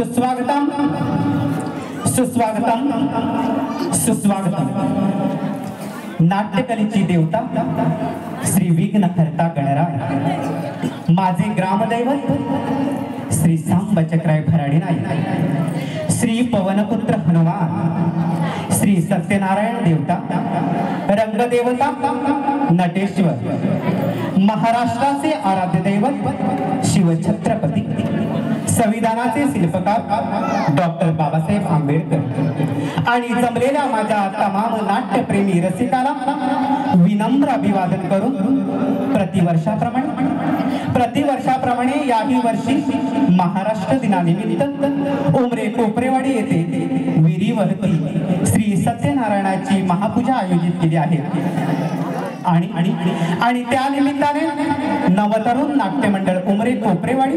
सुस्वागतम सुस्वागतम सुस्वागतम। नाट्यकलेची देवता श्री विघ्नहर्ता गणराय, माझे ग्रामदैवत श्री सांब चक्राय भराडी नाईक, श्री पवनपुत्र हनुमान, श्री सत्यनारायण देवता, रंगदेवता नटेश्वर, महाराष्ट्राचे आराध्य दैवत शिवछत्रपती, संविधानाचे शिल्पकार डॉक्टर बाबासाहेब आंबेडकर आणि जमलेल्या माझ्या तमाम नाट्यप्रेमी रसिकाला विनम्र अभिवादन करून प्रतिवर्षाप्रमाणे याही वर्षी महाराष्ट्र दिनानिमित्त उमरे कोपरेवाडी येथे विहिरीवरती श्री सत्यनारायणाची महापूजा आयोजित केली आहे आणि त्या निमित्ताने नवतरुण नाट्य मंडळ उमरे कोपरेवाडी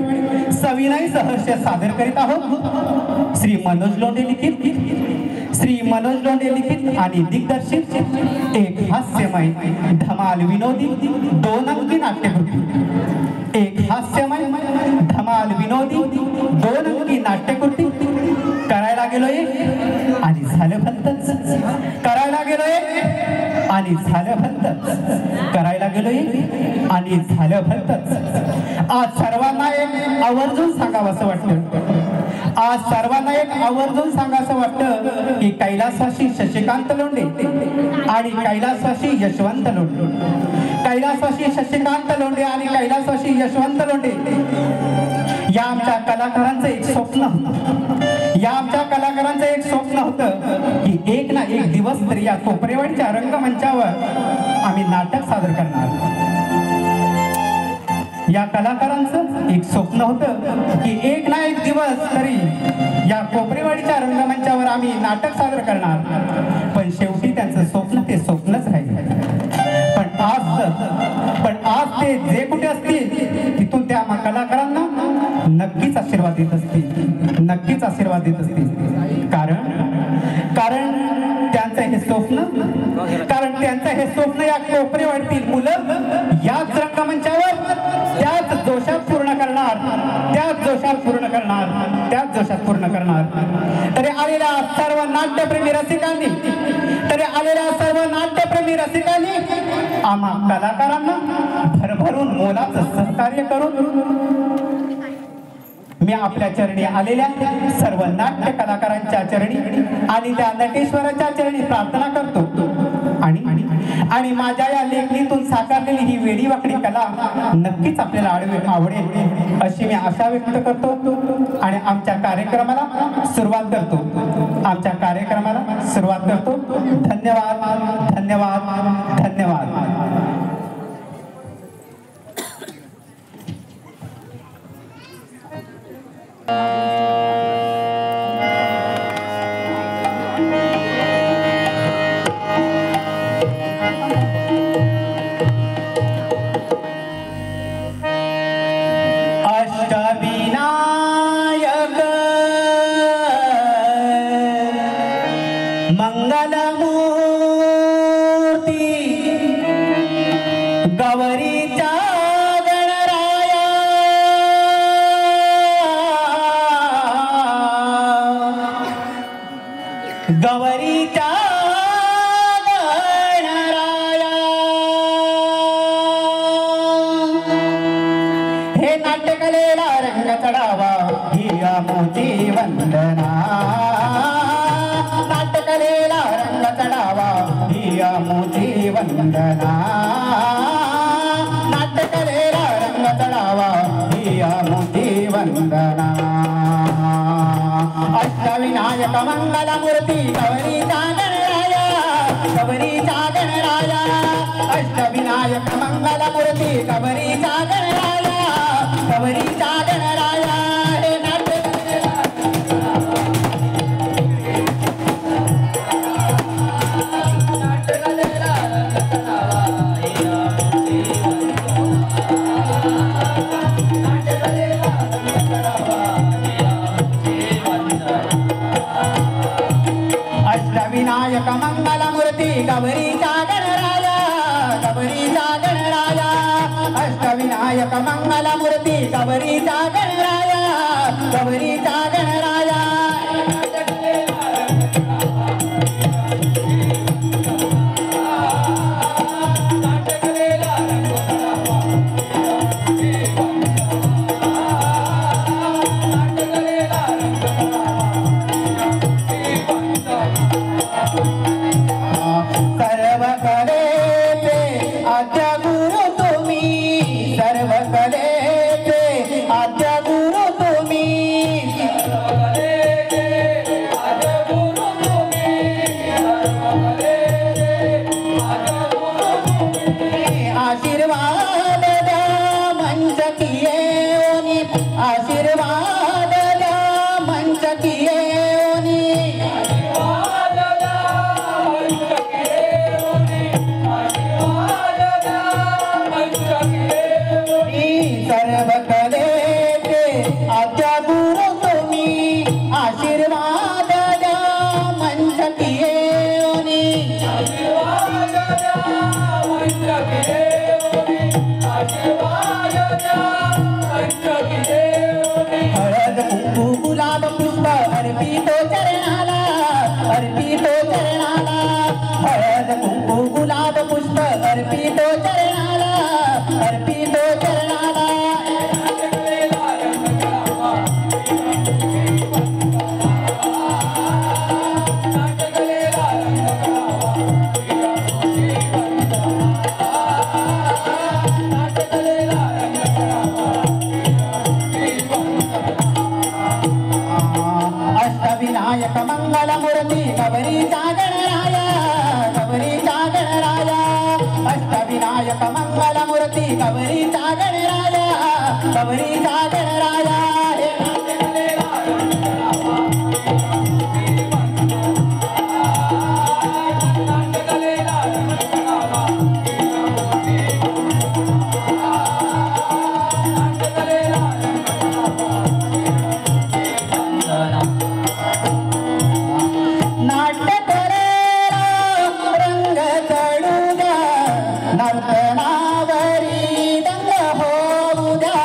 सविनय सहर्ष सादर करीत आहोत श्री मनोज लोंढे लिखित आणि दिग्दर्शित एक हास्यमय धमाल विनोदी 2 अंकी नाट्यकृती, एक हास्यमय धमाल विनोदी 2 अंकी नाट्यकृती करायला गेलोय आणि झालं भलतच, करायला गेलोय आणि झालं भलतच, करायला गेलोय आणि झालं भलतच। आज सर्वांना एक आवर्जून सांगावंसं वाटतं, आज सर्वांना एक आवर्जून सांगावंसं वाटतं की कैलासवासी शशिकांत लोंढे आणि कैलासवासी यशवंत लोंढे, कैलासवासी शशिकांत लोंढे आणि कैलासवासी यशवंत लोंढे या आमच्या कलाकारांचं एक स्वप्न होतं, या आमच्या कलाकारांचं एक स्वप्न होतं की एक ना एक दिवस तरी या कोपरेवाडीच्या रंगमंचावर आम्ही नाटक सादर करणार। या कलाकारांचं एक स्वप्न होतं की एक ना एक दिवस तरी या कोपरेवाडीच्या रंगमंचावर आम्ही नाटक सादर करणार, पण शेवटी त्यांचं स्वप्न ते स्वप्नच राहिलं। पण आज ते जे कुठे असतील तिथून त्या कलाकारांना नक्कीच आशीर्वाद देत असतील, नक्कीच आशीर्वाद देत असतील, कारण त्यांचं हे स्वप्न या कोपरेवाडीतील मुलं याच रंगमंचावर त्याच जोशात पूर्ण करणार। तरी आलेल्या सर्व नाट्यप्रेमी रसिकांनी आम्हा कलाकारांना भरभरून मोलाचं सहकार्य करून मी आपल्या चरणी आलेल्या सर्व नाट्य कलाकारांच्या चरणी आणि त्या नटेश्वराच्या चरणी प्रार्थना करतो आणि माझ्या या लेखणीतून साकारलेली ही वेडीवाकडी कला नक्कीच आपल्याला आवडेल अशी मी आशा व्यक्त करतो आणि आमच्या कार्यक्रमाला सुरुवात करतो। धन्यवाद धन्यवाद धन्यवाद। अष्टविनायक मंगलमूर्ति गौरीचा गणराया, गौरीचा गणराया, अष्टविनायक मंगलमूर्ति गौरीचा गणराया, गौरीचा गणराया। हे नाट्य अष्टविनायक मंगलमूर्ति गौरीचा गणराया, गौरीचा गणराया, अष्टविनायक मंगलमूर्ती गौरीचा गणराया गौरीचा गणराया हळद कुंकू गुलाब पुष्प अर्पितो चरणाला अर्पितो चरणाला हळद कुंकू गुलाब पुष्प अर्पितो चरणाला अर्पितो चरणाला अष्टविनायक मंगलमूर्ती गौरीचा गणराया गौरीचा गणराया अष्टविनायक मंगलमूर्ती गौरीचा गणराया गौरीचा गणराया नर्तनावरी दंग होऊ द्या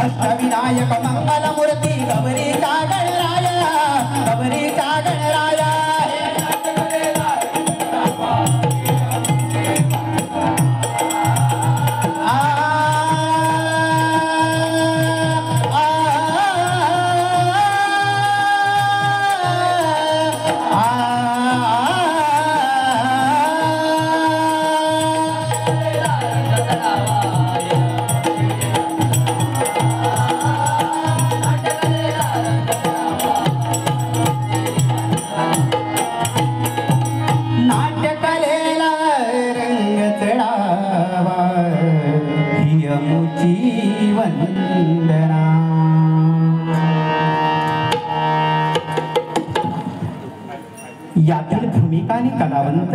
अष्टविनायक मंगलमूर्ती गौरीचा गणराया, गौरीचा गणराया. यातील भूमिका आणि कलावंत,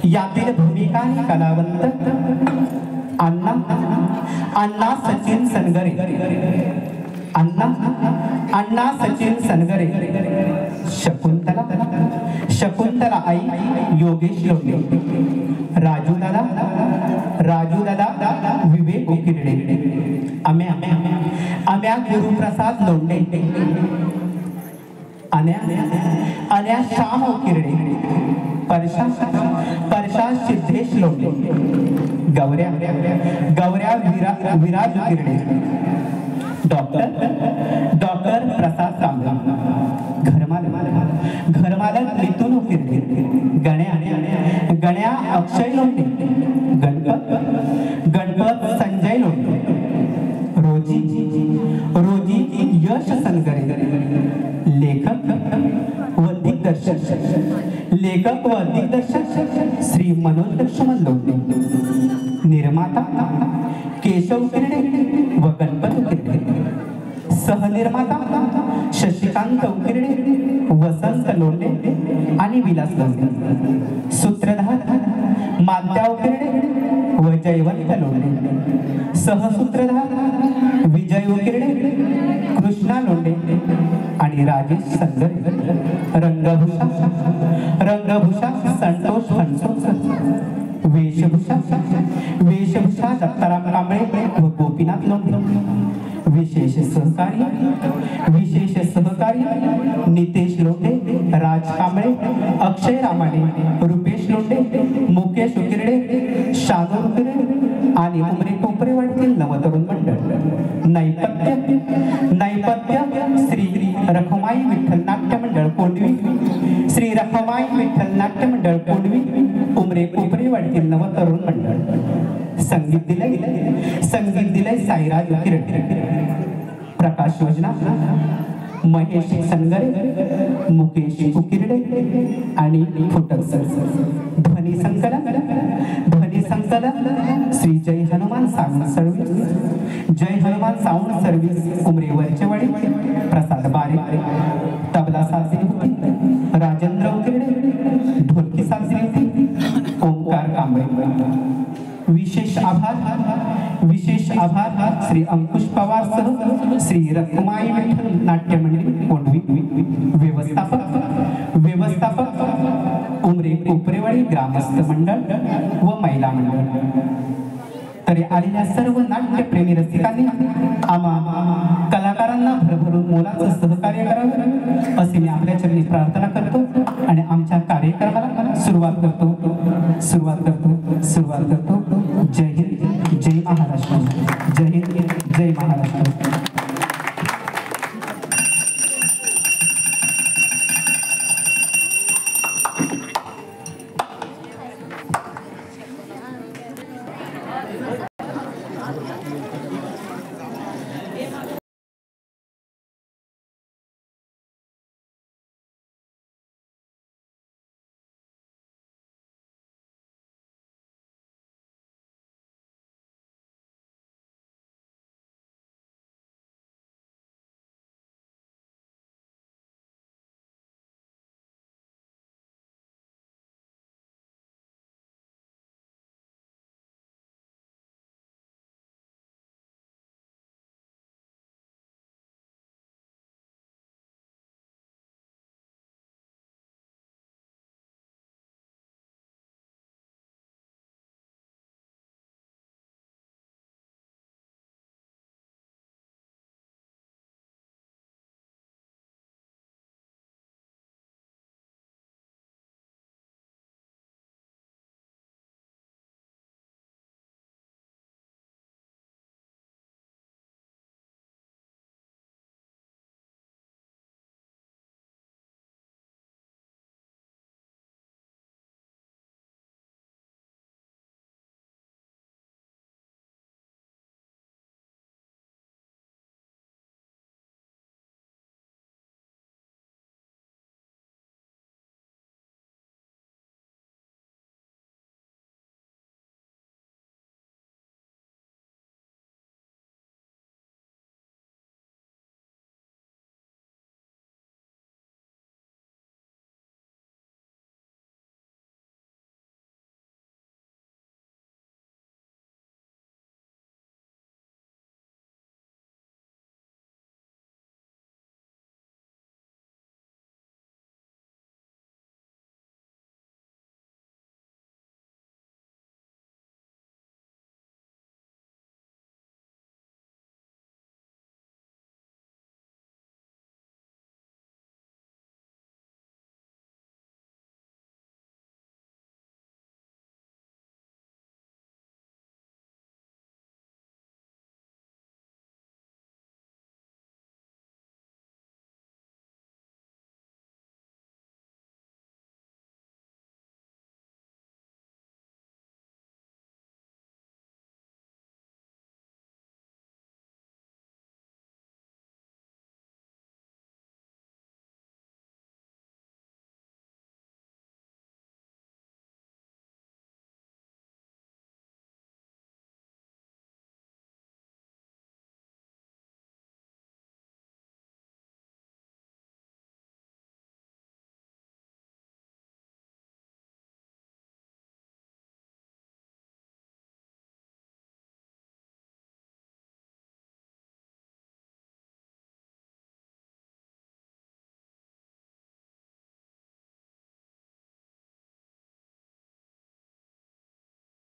यातील भूमिका आणि कलावंत अण्णा अण्णा सचिन सनगरे, अण्णा अण्णा सचिन सनगरे. शकुंतला शकुंतला आई योगेश लोंढे. राजू दादा विवेक उकिरडे. अम्या गुरुप्रसाद लोंढे. अन्या श्याम उकिरडे. परशा सिद्धेश लोंढे. गौऱ्या विराज उकिरडे. डॉक्टर प्रसाद कांबळे. घरमालक मिथुन उकिरडे. गण्या अक्षय लोंढे. गणपत संजय लोंढे. रोजी यश सनगरे. लेखक व दिग्दर्शक श्री मनोज लक्ष्मण लोंढे. निर्माता केशव उकिरडे व गणपत उकिरडे. सहनिर्माता शशिकांत उकिरडे, वसंत लोंढे आणि विलास लोंढे. सूत्रधार माद्या उकिरडे व जयवंत लोंढे. सहसूत्रधार विजय उकिरडे, कृष्णा लोंढे आणि राजेश सनगरे. रंगभूषा संतोष फणसोकर. वेशभूषा दत्ताराम कांबळे व गोपीनाथ लोंढे. विशेष सहकारी नितेश लोंढे, राज कांबळे, अक्षय रामाणे, रुपेश लोंढे, मुकेश उकिरडे, शानू उकिरडे आणि उमरे कोपरेवाडीतील नवतरुण मंडळ. नैपथ्य श्री रखमाई विठ्ठल नाट्य मंडळ कोंडवी. श्री रखमाई विठ्ठल नाट्य मंडळ कोंडवी, उमरे कोपरेवाडीतील नवतरुण मंडळ. संगीत दिलंय साईराज उकिरडे. प्रकाश योजना महेश सनगरे, मुकेश उकिरडे आणि फुटक सर. ध्वनी संकलन श्री जय हनुमान साऊंड सर्व्हिस उमरे वरचेवाडी. प्रसाद बारे. तबला साजरी होती राजेंद्र उकिरडे. ढोलकी साजरी होती ओंकार कांबळे. विशेष आभार श्री अंकुश पवार सह श्री रखमाई विठ्ठल नाट्य मंडळ कोंडवी. व्यवस्थापक उमरे कोपरेवाडी ग्रामस्थ मंडळ व महिला मंडळ. तरी आलेल्या सर्व नाट्यप्रेमी रसिकांनी आम्हा कलाकारांना भरभरून मोलाचं सहकार्य करावं असे मी आपल्या चरणी प्रार्थना करतो आणि आमच्या कार्यक्रमाला सुरुवात करतो. जय हिंद, जय महाराष्ट्र. जय हिंद, जय महाराष्ट्र.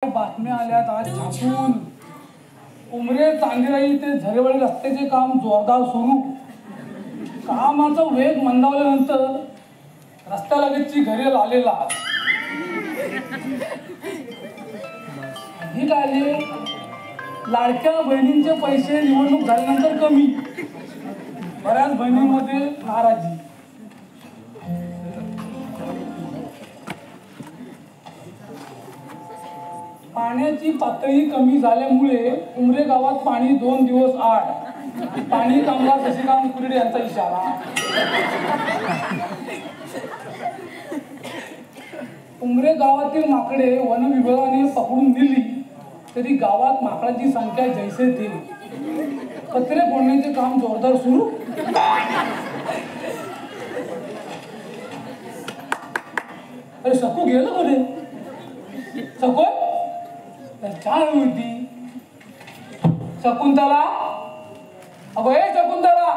बातम्या आल्यात आज छापून. उमरे चांदेराई ते झरेवाडी रस्त्याचे काम जोरदार सुरू. कामाचा वेग मंदावल्यानंतर रस्त्यालगतची घरे आलेला. हे काय लाडक्या बहिणींचे पैसे निवडणूक झाल्यानंतर कमी. बऱ्याच बहिणींमध्ये नाराजी. पाण्याची पातळी कमी झाल्यामुळे उमरे गावात पाणी 2 दिवस आड. पाणी कामगार शशिकांत कुरडे यांचा इशारा. उमरे गावातील माकडे वन विभागाने पकडून दिली तरी गावात माकडांची संख्या जैसे थे. कचरे फोडण्याचे काम जोरदार सुरू. अरे सकू गेलं कुठे? सको काय होती शकुंतला? अगो हे शकुंतला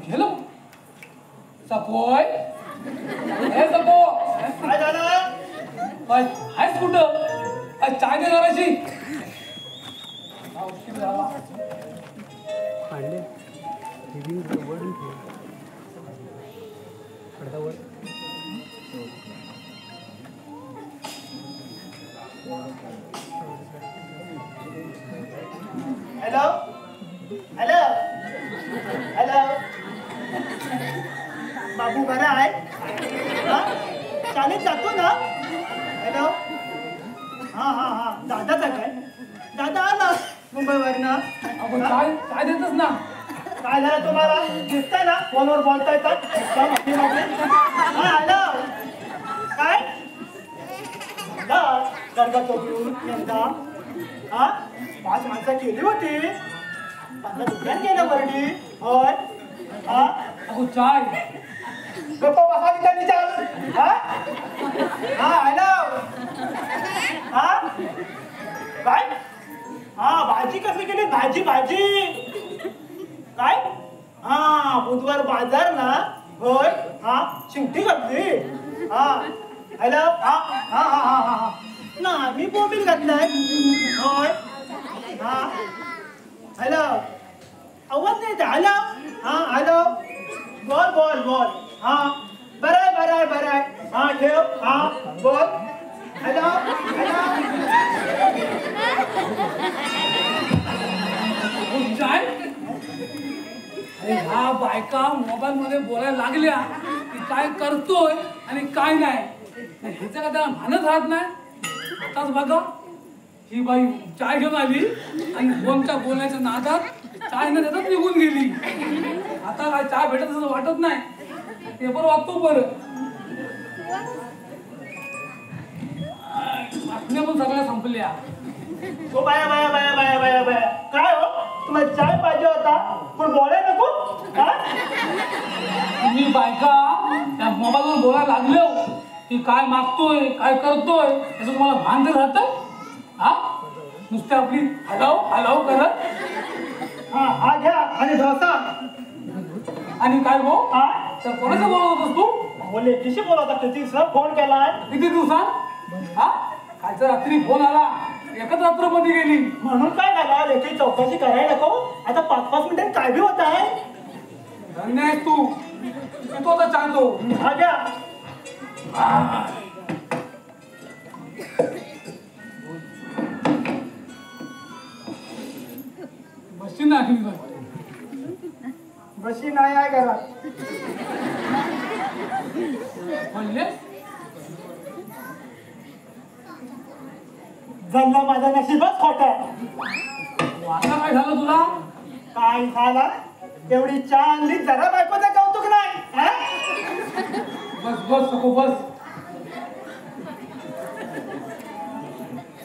गेलो. सकोय हे सको काय झालं? आहेस कुठं? चाय दे जराशी. हॅलो हॅलो हॅलो बाबू बरा आहे? शाळेत जातो ना? हॅलो हां हां हां दादाचा काय? दादा आला मुंबईवरनं. काय देतच ना? काय झालं तुम्हाला? दिसतंय ना फोनवर बोलता येतात. हां हॅलो काय दर्गा चौकीहून यंदा 5 माणसं केली होती. 15 दुकान केलं बरडी. होय हा अगो चाय गप्पा बसा तिथं चाल. हा हॅलो हा काय? हा भाजी कसली केली? भाजी काय? हा बुधवार बाजार ना? होय हा शिंगटी घातली. हा हॅलो हा हा हा हा हा ना मी मोबाईल घातलाय. होय हा हॅलो आवाज नाही येत. हॅलो हा हॅलो बोल हा बरं हा ठेव हा बोल. हॅलो चाय. अरे ह्या बायका मोबाईल मध्ये बोलायला लागल्या की काय करतोय आणि काय नाही ह्याचं का त्याला भानच राहत नाही. आताच बघा ही बाई चाय घेऊन आली आणि फोनच्या बोलायच्या नादात चाय न देतात निघून गेली. आता काय चाय भेटत असं वाटत नाही. पेपर वाचतो बरं. बातम्या पण सगळ्या संपल्या. हो बाया काय हो तुम्हाला चाय पाहिजे होता पण बोलायला नको? तुम्ही बायका त्या मोबाईलवर बोलायला लागलो की काय मागतोय काय करतोय याचं तुम्हाला भान तर राहतं? हा नुसते आपली हॅलो करत. हा घ्या आणि डोसा. आणि काय हो हा तर कोणाचं बोलत होतस तू? बोले किशी बोलवता किती फोन केलाय? किती दिवसात? हा कालच्या रात्री फोन आला. एकच रात्र मध्ये गेली. म्हणून काय झालं? लेखी चौकशी करायला नको? आता 5-5 मिनिटात काय बी होत आहे. धन्य आहेस तू. येतो आता चालतो. हा घ्या. बसची नाही बशी नाही आहे घरात. म्हणले जल्ला माझा नशीबच खोटा. आता काय झालं तुला? काय झाला? एवढी चांगली जरा बायकोचं कौतुक नाही. बस सको बस.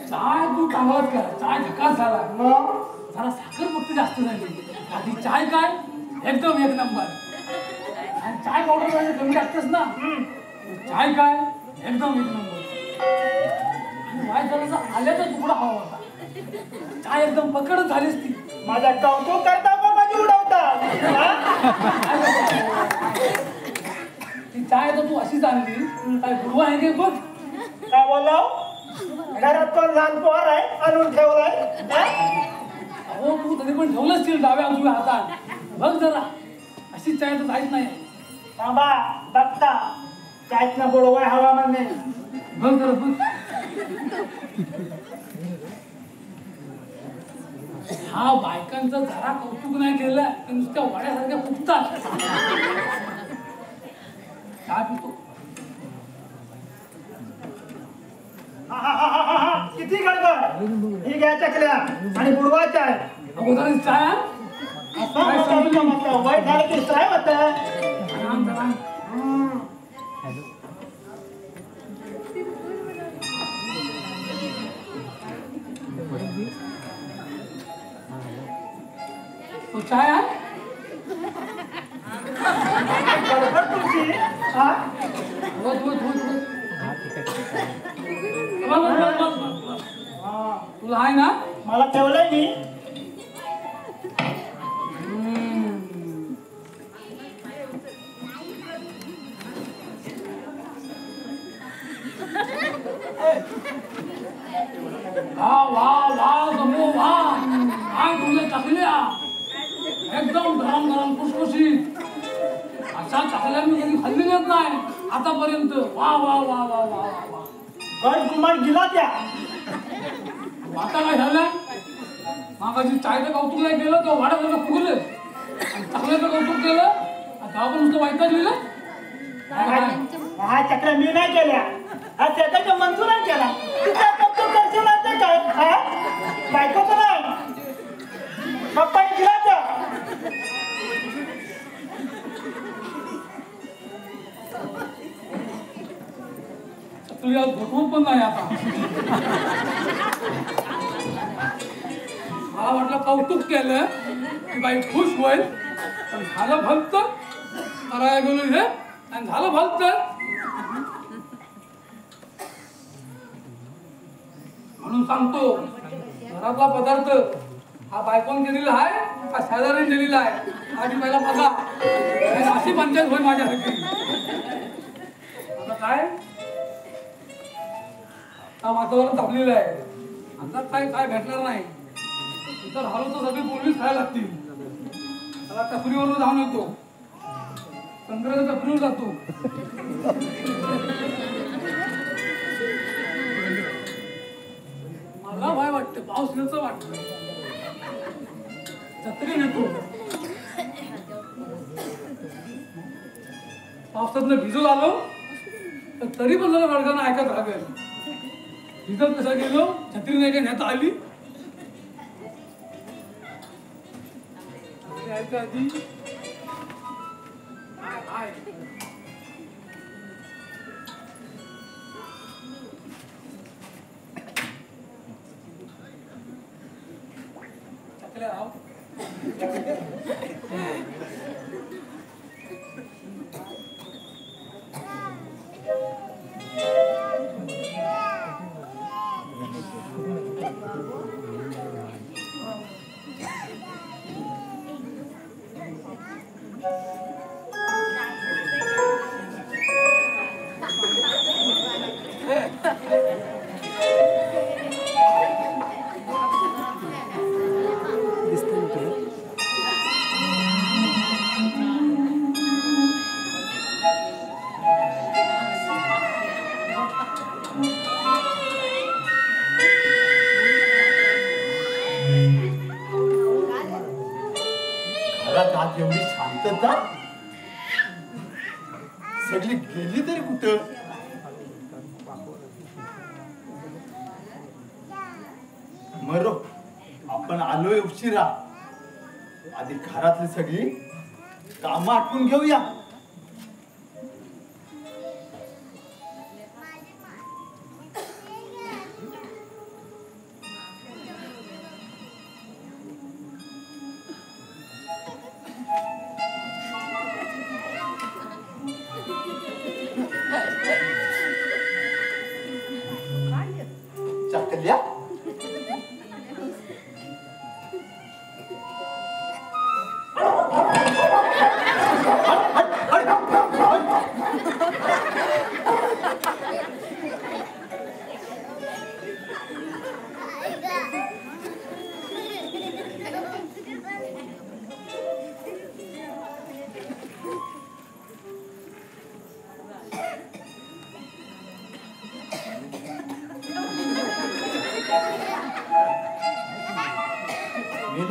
चाय तू चांगलाच करा. चाय झकास झाला. जरा साखर फक्त जास्त झाली. बाकी चाय काय एकदम 1 नंबर. आणि चाय पावडर कमी टाकतेस ना? चाय काय एकदम 1 नंबर. आणि जरा आल्याचा तुकडा हवा होता. चाय एकदम पकडच झालीस ती. माझा कौतुक करता का माझी उडवता? ती चाय तर तू अशीच आणली. काय गुरुवा आहे की बघ. काय बोललो? घरात कोण लहान पोर आहे आणून ठेवलाय हा? अहो तू तरी पण ठेवलं असतील डाव्या उजव्या हातात बघ जरा अशी चाय तर जायच नाही थांबा बघता चायतनं बुडवाय हवामान नाही बघ जरा बघ हा बायकांचं जरा कौतुक नाही केलं तर नुसत्या वाड्यासारख्या फुगतात काय पितो किती गडबड ही घ्या चकल्या आणि बुडवायच्या आहे अगोदर चाय आण. वाईट झालं की काय होत आराम करा. तो चाय आण. गडबड तुमची हा बस, बस, बस, बस. बस, बस, बस, बस, बस. तुला आहे ना मला ठेवलंय मी वा वा वा गमो वा काय तुझ्या चकल्या एकदम गरम गरम खुसखुशीत अशा चकल्या मी कधी खाल्लेल्याच नाही आतापर्यंत वा वा वा वा वा वा वा गड गुमाड गेला त्या आता काय झालं मागाशी चायचं कौतुक नाही केलं तो वाड्यासारखं फुगलं आणि चकल्याचं कौतुक केलं आता आपण नुसतं वाईटात लिहिलं हा चक्र मी नाही केल्या हा त्याचा मंजूर नाही केला तिचा कौतुक करशील ना ते काय हा बायकोचं नाही पप्पाने दिला त्या चकल्या घोटवून पण नाही आता मला वाटलं कौतुक केलं की बाई खुश होईल पण झालं भलत करायला गेलो हे आणि झालं भलत म्हणून सांगतो घरातला पदार्थ हा बायकोन केलेला आहे का शेजारीने दिलेला आहे आधी पहिला बघा अशी पंचायत होईल माझ्यासाठी आता काय हा वातावरण तापलेलं आहे आता काय भेटणार नाही इतर राहिलो तर सगळी पोळीच खायला लागतील त्याला टपरीवर जाऊन येतो संक्रांत टपरीवर जातो मला काय वाटतं पाऊस येण्याचं वाटतं जत्रे येतो पावसातनं भिजून आलो तर तरी पण जरा गडगानं ऐकत राहावेल भिजत कसा गेलो छत्री नाही का नेता आली ऐका आधी हाय चकल्या राव घरात एवढी शांतता सगळी गेली तरी कुठं मरो आपण आलोय उशिरा आधी घरातली सगळी कामं आटपून घेऊया चकल्या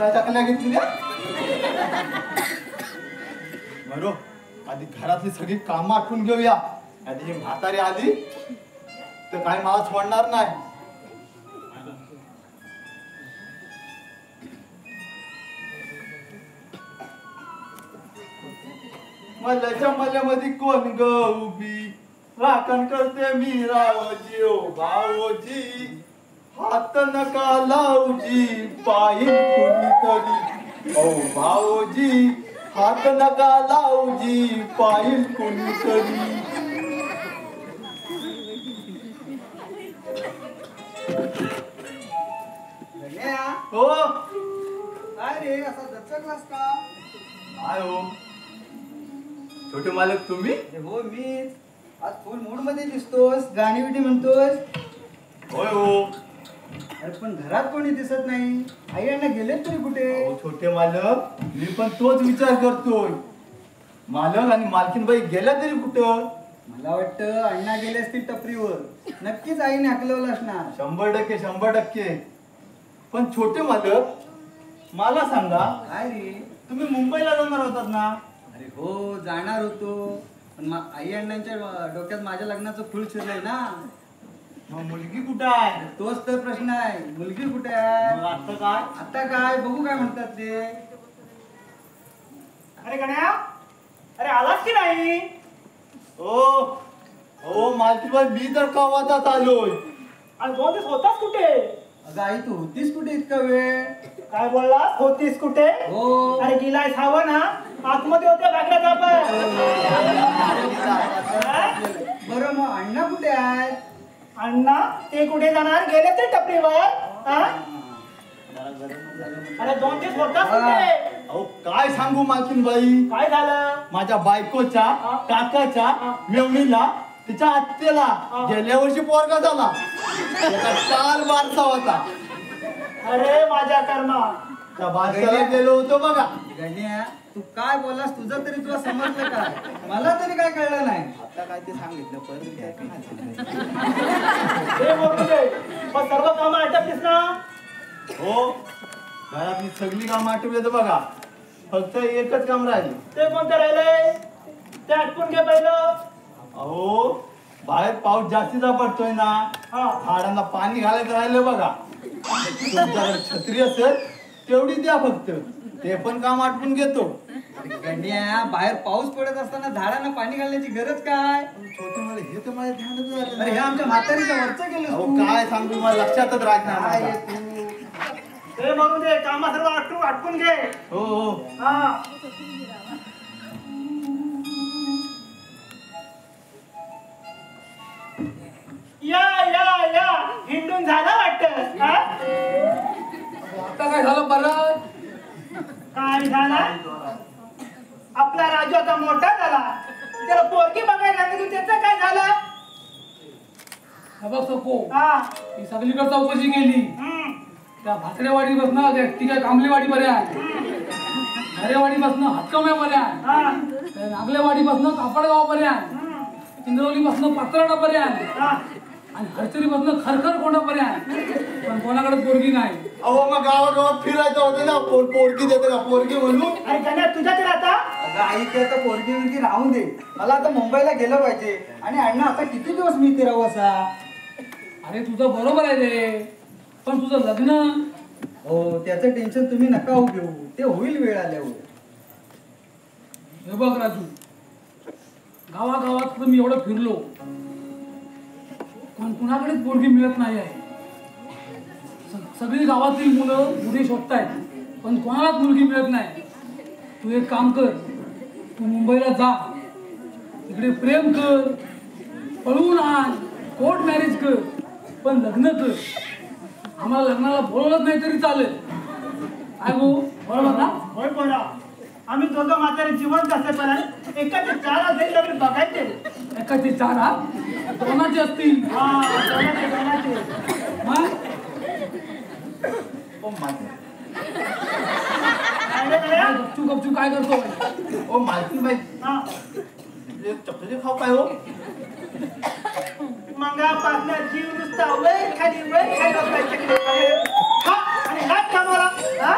दुसऱ्या चकल्या घेतल्या बरो आधी घरातली सगळी कामं आठवून घेऊया. आधी ही म्हातारी आली तर काय मला सोडणार नाही. मल्याच्या मल्यामध्ये कोण ग उभी राखण करते मी रावजी ओ भावजी हात नका लावजी पायी कोणीतरी ओ भावजी हात नका लावजी पायी कोणीतरी. हो काय रे असा दचकलास का? काय हो छोटे मालक तुम्ही? हो मीच. आज फुल मूड मध्ये दिसतोस, गाणी बिणी म्हणतोस. होय हो. अरे पण घरात कोणी दिसत नाही. आई अण्णा गेलेत तरी कुठे? अहो, छोटे मालक मी पण तोच विचार करतोय. मालक आणि मालकीनबाई गेल्या तरी कुठं? मला वाटतं अण्णा गेले असतील टपरीवर. नक्कीच आईने हाकलवलं असणार. 100% पण छोटे मालक मला सांगा काय रे? तुम्ही मुंबईला जाणार होतात ना? अरे हो जाणार होतो पण आई अण्णांच्या डोक्यात माझ्या लग्नाचं फुल शिरलंय ना. मग मुलगी कुठं आहे? तोच तर प्रश्न आहे. मुलगी कुठे आहे? मग आता काय? आता काय बघू काय म्हणतात ते. अरे गण्या, अरे आलास की नाही? हो मालकीनबाई मी तर कवाचाच आलोय. आणि 2 दिवस होतास कुठे? अगं आई तू होतीस कुठे इतका वेळ? काय बोललास? होतीस कुठे? हो. अरे गिलाय हवं ना, आतमध्ये होते बागड्यात आपण. बरं मग अण्णा कुठे आहेत? अण्णा ते कुठे जाणार? गेले ते टपरीवर. हा? अरे 2 दिवस होतास कुठे? अहो काय सांगू मालकीनबाई, काय झालं? माझ्या बायकोच्या काकाच्या मेवणीला तिच्या आत्तेला गेल्या वर्षी पोरगा झाला. त्याचा 4 बारसा होता. अरे माझ्या कर्मा. त्या बारशाला गेलो होतो बघा. गण्या तू काय बोललास? तुझं तरी तुला समजलं काय? मला तरी काय कळलं नाही. आता काय ते सांगितलं परत हे बोलू दे. पण सर्व कामं आटपलीस ना? हो घरातली सगळी कामं आठवली बघा. फक्त एकच काम राहिले. ते कोणतं राहिलंय? ते आटपून घे पहिलं. अहो बाहेर पाऊस जास्तीचा पडतोय ना, हा. झाडांना पाणी घालायचं राहिलं बघा. तुमच्याकडे छत्री असेल तेवढी द्या फक्त, ते पण काम आटपून घेतो. गण्या बाहेर पाऊस पडत असताना झाडांना पाणी घालण्याची गरज काय? छोटे मला हे तर माझ्या ध्यानातच आलं अरे हे नाही. आमच्या म्हातारीच्या वरचं गेलं अहो तू. काय सांगू मला लक्षातच राहत नाही काय माझ्या. आहे तू? ते म्हणून दे, कामा सर्व आटपून घे. हो हा. या हिंडून झालं वाटत. आता काय झालं परत? काय झालं? आपला राजू आता मोठा झाला, त्याला पोरगी बघायला गेली, त्याचं काय झालं? हे बघ सको, हा. ही सगळीकडे चौकशी केली. हम्म. त्या भाकरेवाडी बसणं ती काय कांबलेवाडी बरे आहे, हरेवाडी बसणं हातकम्या बरे आहे, हा. नागलेवाडी बसणं कापडगाव बरे आहे, हम्म. इंद्रवली बसणं पात्राडा बरे आहे, हा. आणि हरचरी बसणं खरखर कोणा बरे आहे. पण कोणाकडे पोरगी नाही. अहो मग गावागावात फिरायचं होतं ना, पोरगी देते का पोरगी म्हणून. अरे गण्या, तुझ्या तर आता अगं आई ते आता पोरगी बिरगी राहून दे. मला आता मुंबईला गेलं पाहिजे. आणि अण्णा आता किती दिवस मी इथे राहू असा? अरे तुझं बरोबर आहे रे, पण तुझं लग्न. हो त्याचं टेन्शन तुम्ही नका हो घेऊ, ते होईल वेळ आल्यावर. हे बघ राजू, गावागावात मी एवढं फिरलो पण कुणाकडेच पोरगी मिळत नाही आहे. सगळी गावातील मुलं मुली शोधतायत पण कोणालाच मुलगी मिळत नाही. तू एक काम कर, तू मुंबईला जा, तिकडे प्रेम कर, पळवून आण, कोर्ट मॅरेज कर, पण लग्न कर. आम्हाला लग्नाला बोलवलंच नाही तरी चालेल. काय गो, बरोबर ना? होय पोरा, आम्ही दोघं म्हातारे जिवंत असेपर्यंत एकाचे 4 असेल लग्न बघायचे. एकाचे 4 हात, दोनाचे असतील. हा, दोनाचे. मग ओ माझे काय रे गण्या? गपचू गपचू काय करतो? ओ मालकीनबाई हा. चपले खाऊ काय हो? मंगापासनं जीव नुसता वय खाली बसायचं. हा, आणि हात कामाला. हा?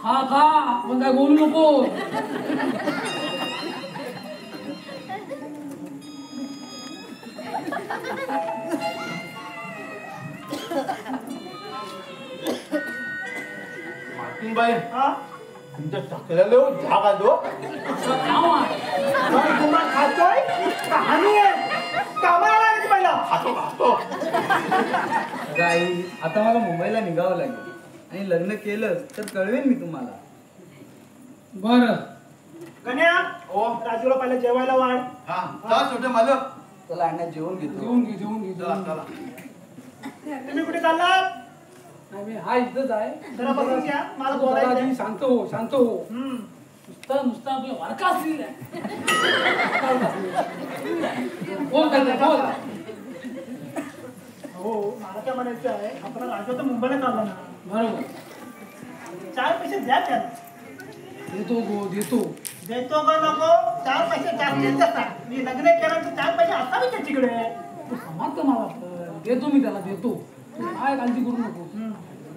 खा खा पण काय बोलू नको. बाई हा तुमच्या टाकल्याला झाग आलो. तुम्हाला खातोय कहाणी आहे कामाला लागायची पहिला. खातो आई आता मला मुंबईला निघावं लागेल आणि लग्न केलं तर कळवेन मी तुम्हाला. बर गण्या राजूला पहिला जेवायला वाढ. हा चला छोटे मालक. चला अण्णा जेवून घेतो. जेवून घे चला चला. तुम्ही कुठे चाललात? नाही मी हा इथंच आहे. जरा बघून घ्या मला जरा बोलायचं आधी आहे. शांत हो शांत हो. नुसतं आपलं वारका असलेलं बोल काय बोल. हो मला काय म्हणायचं आहे आपला राजू तर मुंबईला चालला ना. बरोबर 4 पैसे द्या त्याला. देतो गो देतो. देतो का नको 4 पैसे जास्तीत जास्त. मी लग्न केलं तर 4 पैसे असावे त्याच्याकडे. तू समाज तर मला देतो मी त्याला देतो. तू काय काळजी करू नको.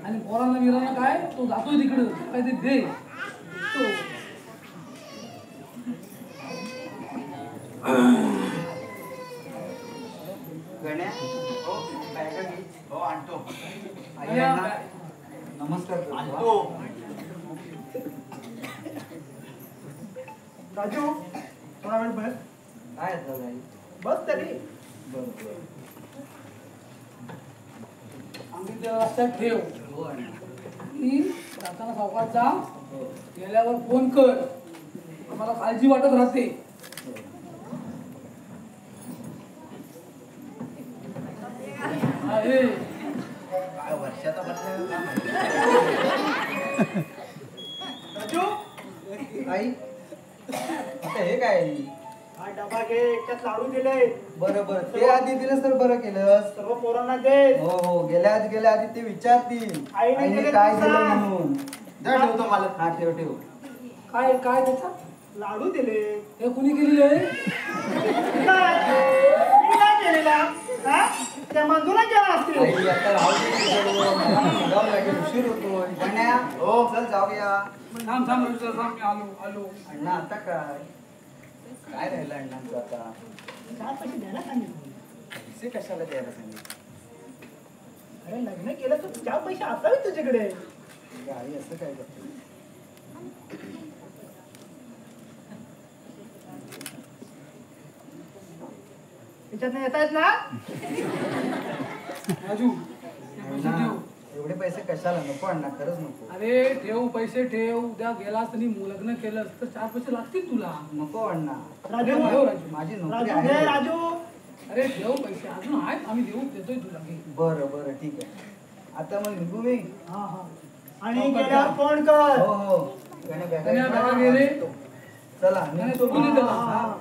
आणि पोरांना विरांना काय तो जातोय तिकडं काय ते दे. तो गण्या हो बॅगा घे. हो आणतो. आई अण्णा नमस्कार करतो. आणतो. राजू थोडा वेळ बस. काय झालं आई? बस तरी. बरं बरं. आम्ही त्या रस्त्यात ठेव. हो अण्णा. आणि जाताना सावकाश जा. गेल्यावर फोन कर. आम्हाला काळजी वाटत राहते. आहे. काय वर्षाचा बसल्या. राजू आई आता हे काय आहे? हा डबा घे त्यात लाडू दिले. बरं बरं ते आधी दिलंस तर बरं केलंस. सर्व पोरांना दे. हो हो गेल्या आधी ते विचारतील आईने आईने दिले काय तर दिलं सांग. म्हणून. जा ठेवतो मालक. हा ठेव ठेव. काय काय त्याचा लाडू दिले. हे कुणी केलेलं आहे. मी काय केलेला? हा? त्या मंजूला केला असतील. आई आता राहू दे तुझं. मला निघावं लागेल उशीर होतोय. गण्या हो. चल जाऊया. थांब थांब रविशा, थांब मी आलो. अण्णा आता काय काय राहिलं अण्णांचं आता? 4 पैसे द्यायला सांगितले. पैसे कशाला द्यायला सांगितलं? अरे लग्न केलं तर 4 पैसे असावे तुझ्याकडे. आई असं काय करते? त्याच्यातनं येत आहेत ना. राजू हे पैसे अण्णा, ठेव. एवढे पैसे कशाला नको अण्णा खरंच नको. अरे ठेव पैसे ठेव. उद्या गेलास आणि लग्न केलंस तर 4 पैसे लागतील तुला. नको अण्णा. राजू ठेव राजू. माझी नोकरी राजू घे आहे. राजू. अरे ठेव पैसे अजून आहेत आम्ही देतोय तुला घे. बरं बरं ठीक आहे. आता मग निघू मी. हा हा आणि गेल्यावर फोन कर. हो हो. गण्या गण्या बॅगा बॅगा घे रे. चला गण्या निघतो. सोडून दे त्याला. हा.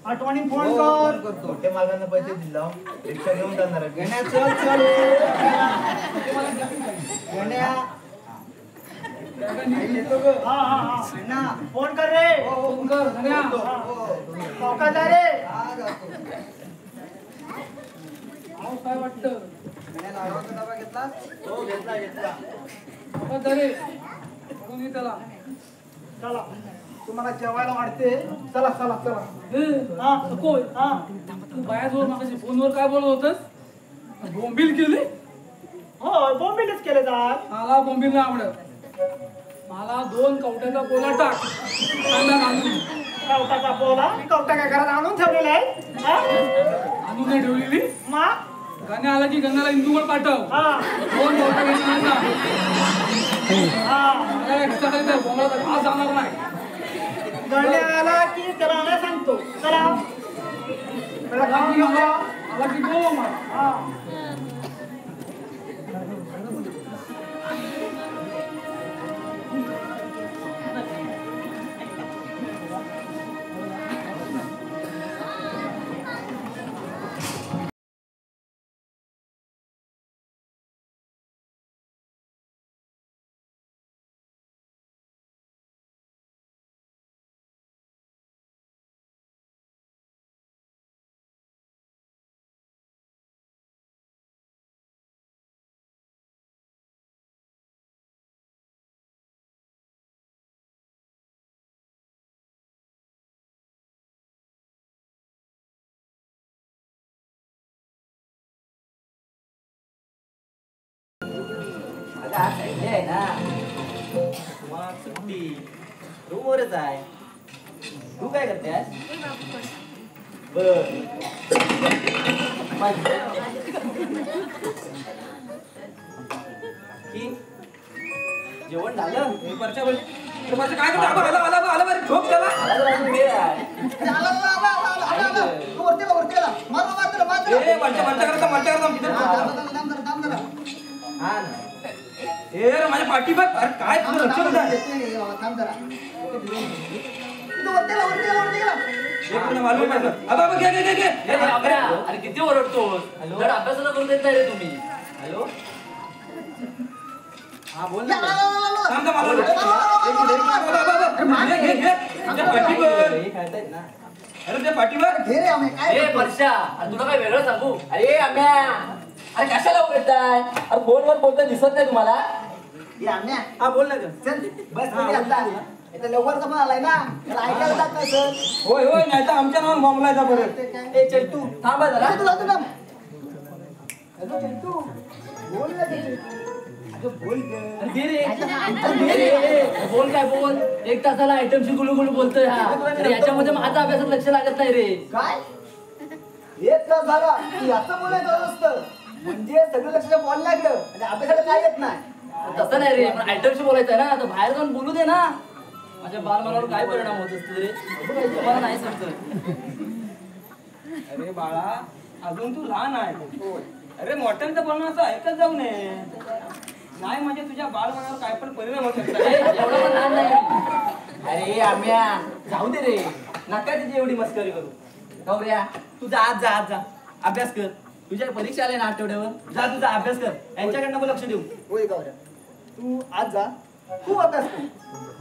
आठवणी हो, फोन हो, कर. फोन करतो. छोटे मालकांना पैसे दिला. रिक्षा घेऊन जाणार आहे. गण्या चल चल. गण्या आई येतो ग. हा हा हा अण्णा फोन कर रे. फोन कर गण्या. चौकात जा रे. हा जातो. अहो, काय वाटतं गण्या लाडवाचा डबा घेतला. हो घेतला घेतला. चौकात जा रे. बघून घे त्याला. चला तुम्हाला जेवायला वाढते. चला चला चला. हे, हा. नकोय. हा तू बायाजवळ मागाशी फोनवर काय बोलत होतस. बोंबील केली. हो बॉम्बेलाच केले जात. मला बोंबील नाही आवडत. मला 2 कवट्याचा पोला टाक. कांदा घालून. कवटाचा पोला कवटा काय घरात आणून ठेवलेला आहे. हा? आणून नाही ठेवलेली. मा गाणे आला की गंगाला इंदूवर पाठव. हा 2 कवटा घेऊन जा. हा मला एक्स्ट्रा काही त्या बोंबलाचा घास जाणार नाही. गण्या आला की त्याला आणायला सांगतो. चला त्याला खाऊन घेऊ. आला की गो मला. हा आहे ना मग सुट्टी रूमवरच आहे. तू काय करतेस? बर की जेवण झालं? परच्या बोल काय करतो? आला बरं झोप त्याला. अजून वेळ आहे. हा ना. ए रे माझ्या पाठी बघ. अरे काय तुझं लक्ष कुठं आहे? एक मिनिट मालूम आहे का? अबा घे घे घे घे. अरे किती ओरडतोस? धड अभ्यासाला करून देत नाही रे तुम्ही. हॅलो हा बोल ना. थांब मालूम. घे घे घे. त्या पाठी बघ. हे खेळतायत ना. अरे त्या पाठी बघ. ए परश्या, अरे तुला काय वेगळं सांगू? अरे आम्या, अरे कशाला उघडताय? अरे फोनवर बोलतोय दिसत नाही तुम्हाला? हा बोल ना ग. होय होय नाही तर आमच्या नावावर बॉम्बलायचा परत. ए चैतू थांबा जरा. अरे दे रे. दे रे. बोल काय बोल. एक तासाला आयटमशी गुलू गुलू बोलतोय हा. अरे याच्यामध्ये माझा अभ्यासात लक्ष लागत नाही रे. काय एक तास झाला की असं बोलायचं नसतं. म्हणजे सगळं लक्ष बॉल लागलं आणि अभ्यासाला काय येत नाही. तसं नाही रे, पण आयटमशी बोलायचं आहे ना. तर बाहेर जाऊन बोलू दे ना. माझ्या बालमनावर काय परिणाम होत असते रे तुम्हाला नाही समजत. अरे बाळा अजून तू लहान आहे. अरे मोठ्यांचं बोलणं असं ऐकत जाऊ नये. नाही म्हणजे तुझ्या बालमनावर काय पण परिणाम होऊ शकतात. एवढं पण लहान नाही. अरे आम्या जाऊ दे रे. नका तिची एवढी मस्करी करू. गौऱ्या तू जा आज जा अभ्यास कर. तुझ्या परीक्षा आल्या ना आठवड्यावर. जा तुझा अभ्यास कर. यांच्याकडनं मग लक्ष देऊ. होय गौऱ्या तू आज जा खूप अभ्यास कर.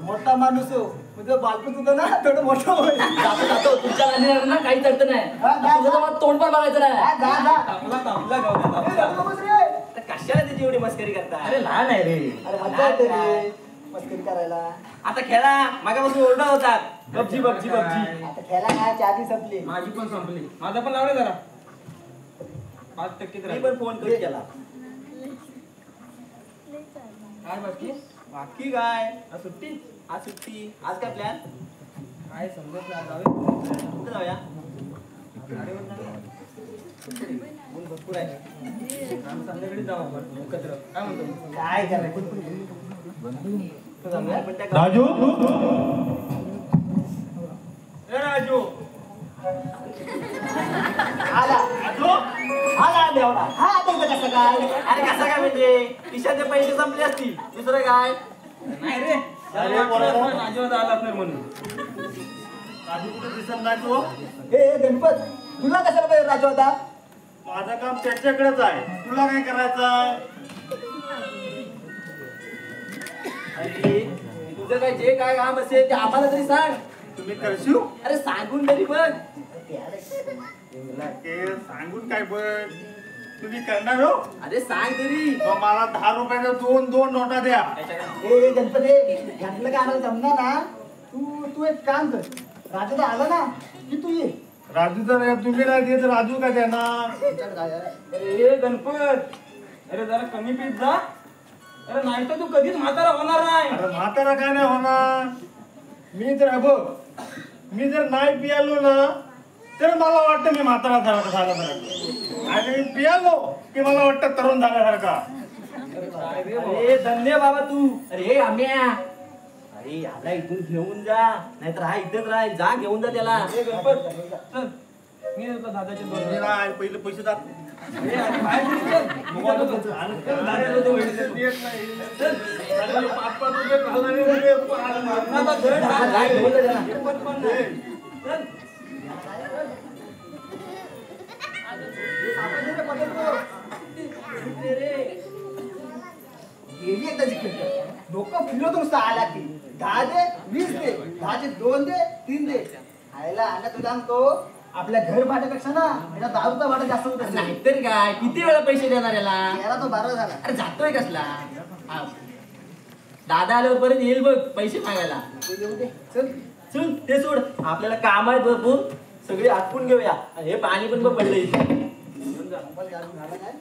मोठा माणूस हो म्हणजे बालपण तुझं ना थोडं मोठं होईल. जातो तुमच्या गाडीवर ना काहीच अर्थ नाही. तुझं तर मला तोंड पण बघायचं नाही. आपला गौऱ्या तर कशाला त्याची एवढी मस्करी करता? अरे लहान आहे रे. अरे मजा येते रे मस्करी करायला. आता खेळा. मागापासून ओरडा होतात. PUBG PUBG PUBG. आता खेळा ना चादी संपली. माझी पण संपली. माझा पण लावले जरा 5% मी पण फोन करून केला. काय बाकी बाकी काय आज सुट्टी. आज काय प्लॅन? काय समजत नाही. जाऊया. कुठं जाऊया? ऊन भरपूर आहे. संध्याकाळी जाऊ आपण एकत्र. काय म्हणतो? काय करायचं कुठं जाऊया? पण त्या राजू ए राजू आला आला देवला हा आता कसं काय. अरे कसं काय म्हणजे खिशाचे पैसे संपले असतील. दुसरं काय? नाही रे. अरे राजू आलाच नाही म्हणून. राजू कुठे दिसत नाही तो. हे गणपत तुला कशाला पाहिजे राजू आता. माझं काम त्याच्याकडेच आहे. तुला काय करायचं आहे? अरे तुझं काय जे काय काम असेल ते आम्हाला तरी सांग. तुम्ही करशील अरे सांगून तरी बघ. ते सांगून काय बघ. तुम्ही करणार हो. अरे सांग तरी. मग मला 10 रुपयाच्या दोन नोटा द्या. हे गणपती घातलं का आम्हाला जमणार ना. तू एक काम कर राजू आला ना की तू ये. राजू जर तुम्ही नाही देत राजू काय देणार. अरे गणपत अरे जरा कमी पीत जा. अरे नाही तर तू कधीच म्हातारा होणार नाही. अरे म्हातारा काय नाही होणार. मी तर बघ मी जर नाही पियालो ना तर मला वाटतं मी म्हातारा झाल्यासारखं. आणि पियालो की मला वाटतं तरुण झाल्यासारखा. अरे धन्य बाबा तू. अरे आम्या अरे याला इथून घेऊन जा. नाहीतर हा इथेच राह. जा घेऊन जा त्याला. ए गणपत चल मी देतो दादाचे मी 2. नाही, पहिले पैसे जात. ए आणि बाहेर कुठे चल. मोबाईल देतो. दादा देतो पैसे. देत नाही. चल. अरे 5-5 रुपये घालून रुपये आता धड हात जा घेऊन जा त्याला. पण पण नाही. चल. गेली एकदा जिंकली डोकं फिरवतो नुसतं आला की 10 दे 20 दे 10चे 2 दे 3 दे. आयला आणि तुला सांगतो आपल्या घर भाड्यापेक्षा ना याला दारूचा भाडा जास्त होत असेल. नाहीतर काय किती वेळा पैसे देणार याला. याला तो 12 झाला. अरे जातोय कसला. हा. दादा आल्यावर परत येईल बघ पैसे मागायला. येऊ दे चल. चल ते सोड. आपल्याला काम आहेत भरपूर. सगळे आटपून घेऊया. आणि हे पाणी पण बघ पडलं इथे. मोबाईल घालून झाला काय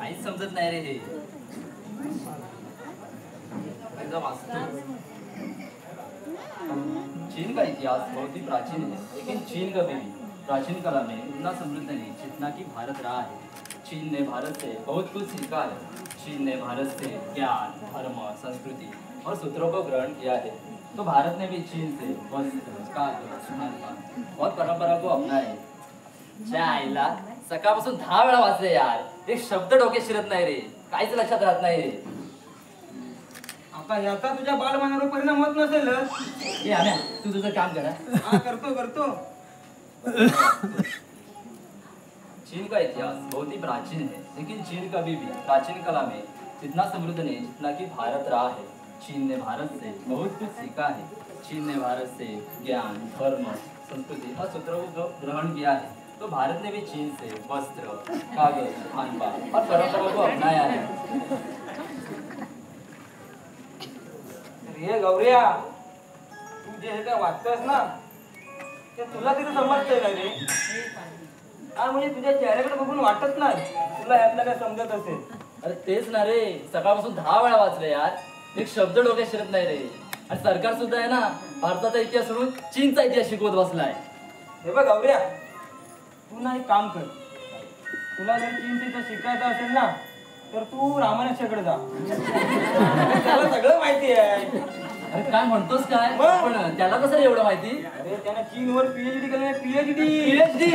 काहीच समजत नाही रे हे. एकदा वाचतो. चीन का इतिहास बहुत ही प्राचीन है, लेकिन चीन कभी भी प्राचीन काल में इतना समृद्ध नहीं जितना कि भारत रहा है. चीन ने भारत से बहुत कुछ सीखा है. चीन ने भारत से ज्ञान, धर्म, संस्कृति और सूत्रों को ग्रहण किया है. तो भारत ने भी चीन से और परंपरा को अपनाया. च्या आईला सकाळपासून 10 वेळा वाचले यार. एक शब्द डोक्यात शिरत नाही रे, काहीच लक्षात राहत नाही रे. आता याचा तुझ्या बालमनावर परिणाम होत नसेल. ए आम्या, तू तुझं काम करा. हा करतो करतो. चीन का इतिहास बहुत ही प्राचीन है, लेकिन चीन कभी भी प्राचीन कला में इतना समृद्ध नहीं जितना कि भारत रहा है. चीन ने भारत से बहुत कुछ सीखा है. चीन ने भारत से ज्ञान, धर्म, संस्कृति और सूत्रों को ग्रहण किया है. तो भारत ने भी चीन से वस्त्र, कागज, खान-पान और परंपरा को अपनाया है. रे गौऱ्या, तू जे हे काय वाचतोयस ना ते तुला तिथे समजतंय का रे? हा म्हणजे तुझ्या चेहऱ्याकडे बघून वाटत नाही तुला यातलं काय समजत असेल. अरे तेच ना रे, सकाळपासून 10 वेळा वाचले यार. एक शब्द डोक्यात शिरत नाही रे. आणि सरकार सुद्धा आहे ना भारताचा इतिहास सोडून चीनचा इतिहास शिकवत बसलाय. हे बघ गौऱ्या, तू ना एक काम कर. तुला जर चीनचं इतिहास शिकायचं असेल ना तर तू रामानुजाकडे जा. त्याला सगळं माहिती आहे. अरे काय म्हणतोस काय? मग? पण त्याला कसं रे एवढं माहिती? अरे त्यानं चीनवर पीएचडी केलं. पीएचडी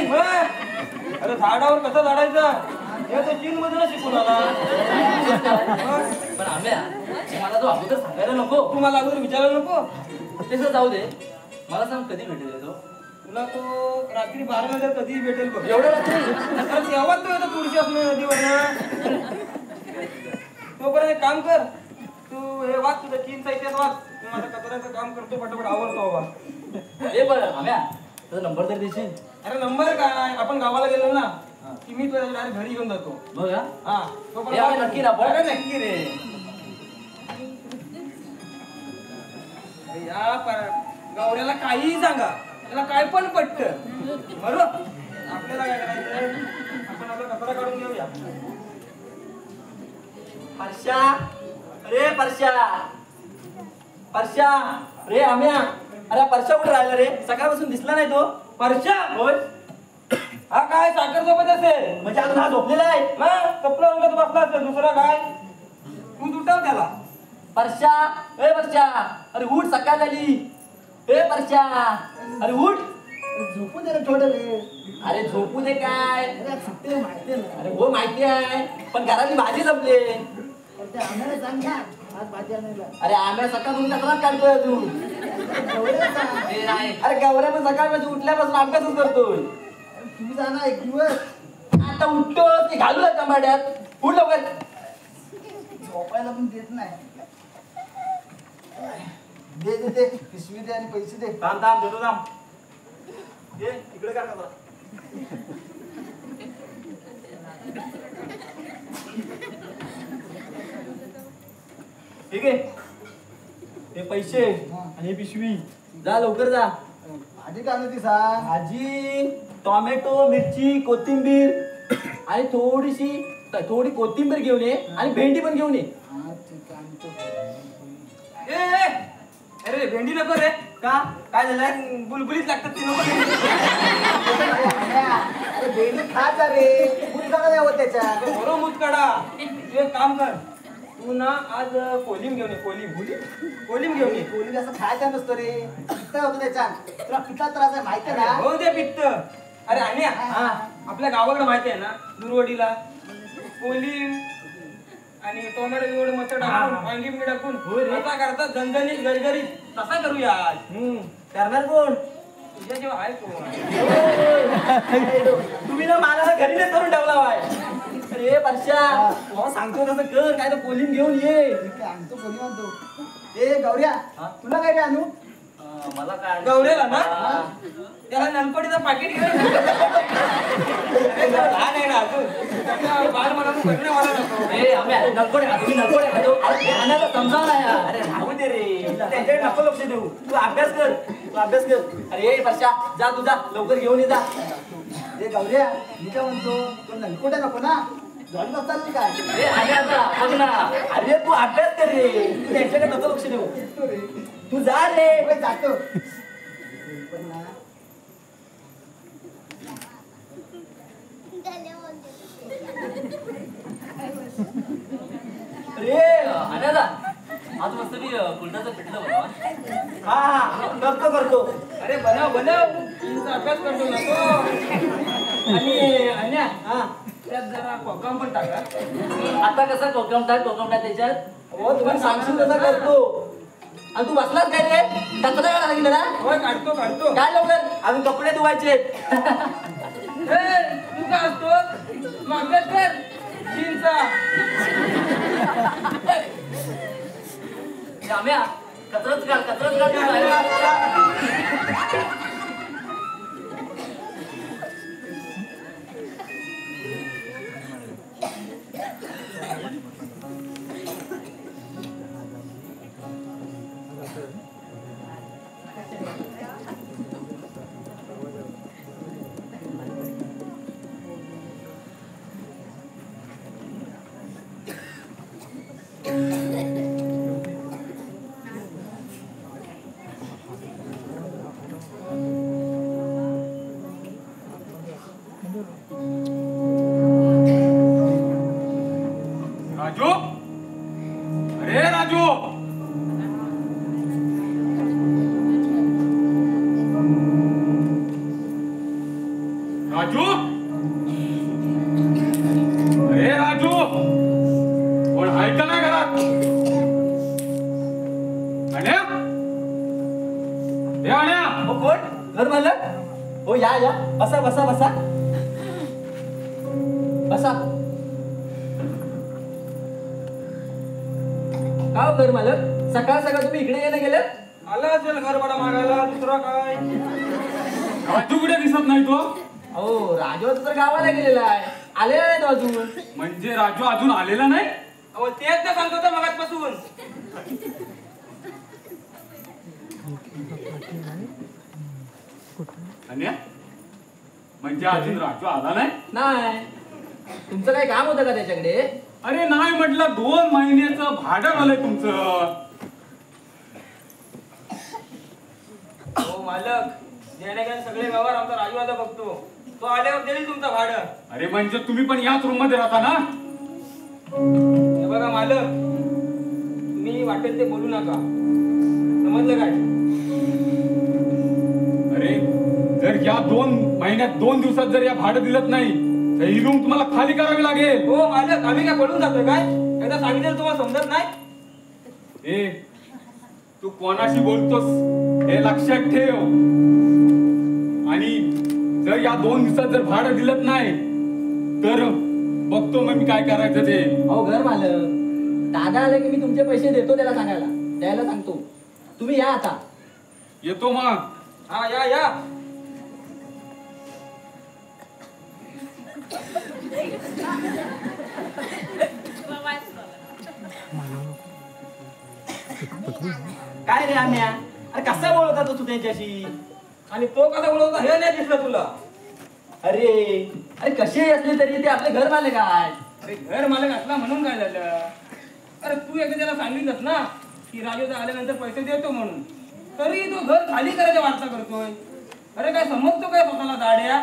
अरे झाडावर कसं झाडायचं हे तर चीन मधून शिकून आला. पण आम्या मला तो अगोदर सांगायला नको. तू मला अगोदर विचारायला नको. तसं जाऊ दे. मला सांग कधी भेटेल तो? तुला तो रात्री 12 नंतर कधीही भेटेल बघ. एवढं रात्री? अरे तेव्हा तो येतो तुळशी असणे नदीवर. तोपर्यंत एक काम कर, तू हे वाच तुझा चीनचा इतिहास वाच. मी माझं कचऱ्याचं काम करतो, फटाफट आवडतो बाबा. ए बरं आम्या तुझा नंबर तर देशील? अरे नंबर काय, आपण गावाला गेलो ना की मी तुझ्या डायरेक्ट घरी घेऊन जातो. बघा हा हे आम्ही नक्की ना पण? अरे नक्की रे. अरे या गौऱ्याला काहीही सांगा, त्याला काय पण पटतं बरोबर. आपल्याला काय करायचं, आपण आपला कचरा काढून घेऊया. परश्या, अरे परश्या, परश्या, रे आम्या, अरे परश्या कुठे राहिला रे? सकाळपासून दिसला नाही तो. परश्या होय. हा काय साखर झोपत असेल म्हणजे अजून हा झोपलेला आहे? मग कपडा उलट बसला असेल. दुसरा काय, तू उठव त्याला. परश्या, ए परश्या, अरे उठ सकाळ झाली. ए परश्या, अरे उठ. झोपू दे रे थोडं वेळ. अरे झोपू दे काय? अरे सुट्टी माहिती ना. अरे हो माहिती आहे, पण घरातली भाजी संपली. पण ते आम्हाला सांग ना आज भाजी आणायला. अरे आम्ही सकाळपासून कचराच काढतोय अजून. गौऱ्या सांग. ए नाही, अरे गौऱ्या पण सकाळपासून उठल्यापासून अभ्यासच करतोय. तू जा ना एक दिवस. आता उठतो ते घालू टमाट्यात. उठ लवकर. झोपायला पण देत नाही. दे दे दे पिशवी दे आणि पैसे दे. थांब थांब देतो थांब. ये इकडे काय करा. ठीक आहे, हे पैसे आणि हे पिशवी. जा लवकर जा. भाजी काय आणली सांग. भाजी टोमॅटो, मिरची, कोथिंबीर आणि थोडी कोथिंबीर घेऊन ये आणि भेंडी पण घेऊन ये. हा ठीक आहे आणतो. ए अरे भेंडी नको रे. का काय झालं, बुलबुलीत लागतात ती नको. अरे भेंडी खा जा रे. मुलगा नाही होत त्याच्या. बरोबर मूत काढा. तू एक काम कर, तू ना आज कोलिम घेऊन ये. कोलिम घेऊन ये. कोणी असं खायचा नसतो रे. पित्त होतो त्याच्यात. तुला पित्ता त्रास आहे माहिती आहे ना. हो दे पित्त. अरे आणि हा आपल्या गावाकडे माहिती आहे ना, दुर्वडीला कोलिम आणि टोमॅटो एवढं मस्त टाकून वांगी बिंगी टाकून कसा करतात झणझणीत गरगरीत, तसा करूया आज. करणार कोण? तुझ्याशिवाय आहे कोण? तुम्ही ना मला घरी नाही करून ठेवला बाय. अरे परश्या, तुला सांगतो तसं कर. काय तर कोलिम घेऊन ये. ठीक आहे आणतो कोणी आणतो. ए गौऱ्या तुला काय रे आणू. मला काय गौऱ्याला ना त्याला नलपडीचं पाकिट घेऊन लहान आहे ना अजून. बाळ मला करण्यावाला नको. ए आम्ही नलकोडे खातो. मी नलकोडे खातो. अरे आणायला समजाव ना यार. अरे राहू दे रे, त्यांच्याकडे नको लक्ष देऊ. तू अभ्यास कर. अरे ए परश्या, जा तुझा लवकर घेऊन ये जा. ए गौऱ्या मी काय म्हणतो तुला नलकोटा नको ना. झाली चालली काय रे आले आता बघ ना अरे तू अभ्यास कर रे तू त्यांच्याकडे नको लक्ष देऊ तू जा रे जातो रे आल्या आज मस्त मी कुलटाचं पिठलं बनवा हा करतो अरे बनव तुमचा अभ्यास करतो ना तो आणि अन्या हा त्यात जरा कोकम पण टाका आता कसा कोकम टाक त्याच्यात हो तुम्ही सांगशील तसा करतो आणि तू बसलास काय रे कचरा काढायला सांगितलं ना होय काढतो काय लवकर अजून कपडे धुवायचे तू काय असतो तू अभ्यास कर तीनचा आम्या कचरच काढ राजू अरे राजू राजू अरे राजू कोण आहे का नाही घरात अन्या हे अन्या हो कोण घर मालक हो या बसा का हो घर मालक सकाळ तुम्ही इकडे येणं गेलेत आला असेल घर बडा मागायला दुसरा काय राजू कुठे दिसत नाही तो हो राजू तर गावाला गेलेला आहे आले नाही अजून म्हणजे राजू अजून आलेला नाही अहो तेच तर सांगतो मगाचपासून अन्या म्हणजे अजून राजू आला नाही तुमचं काही काम होतं का त्याच्याकडे अरे नाही म्हटलं 2 महिन्याचं भाडं आलंय तुमचं हो मालक देण्याघेण्या सगळे व्यवहार आमचा राजू आता बघतो तो आल्यावर देईल तुमचं भाडं अरे म्हणजे तुम्ही पण याच रूम मध्ये राहता ना हे बघा मालक तुम्ही वाटेल ते बोलू नका समजलं काय अरे जर या 2 महिन्यात 2 दिवसात जर या भाडं दिलत नाही तर ही रूम तुम्हाला खाली करावी लागेल हो मालक आम्ही काय पडून जातोय काय एकदा सांगितलं तुम्हाला समजत नाही ए तू कोणाशी बोलतोस हे लक्षात ठेव आणि जर या 2 दिवसात जर भाडं दिलत नाही तर बघतो मग मी काय करायचं ते हो घर मालक दादा आले की मी तुमचे पैसे देतो त्याला द्यायला सांगतो तुम्ही या आता येतो मग हा या काय रे आम्या अरे कसा बोलत तू त्यांच्याशी आणि तो कसा बोलवता हे नाही दिसलं तुला अरे कसे असले तरी ते आपले घर मालक आहेत अरे घर मालक असला म्हणून काय झालं अरे तू एकदा त्याला सांगितलंस ना की राजूचा आल्यानंतर पैसे देतो म्हणून तरी तो घर खाली करायचा वार्ता करतोय अरे काय समजतो काय स्वतःला दाड्या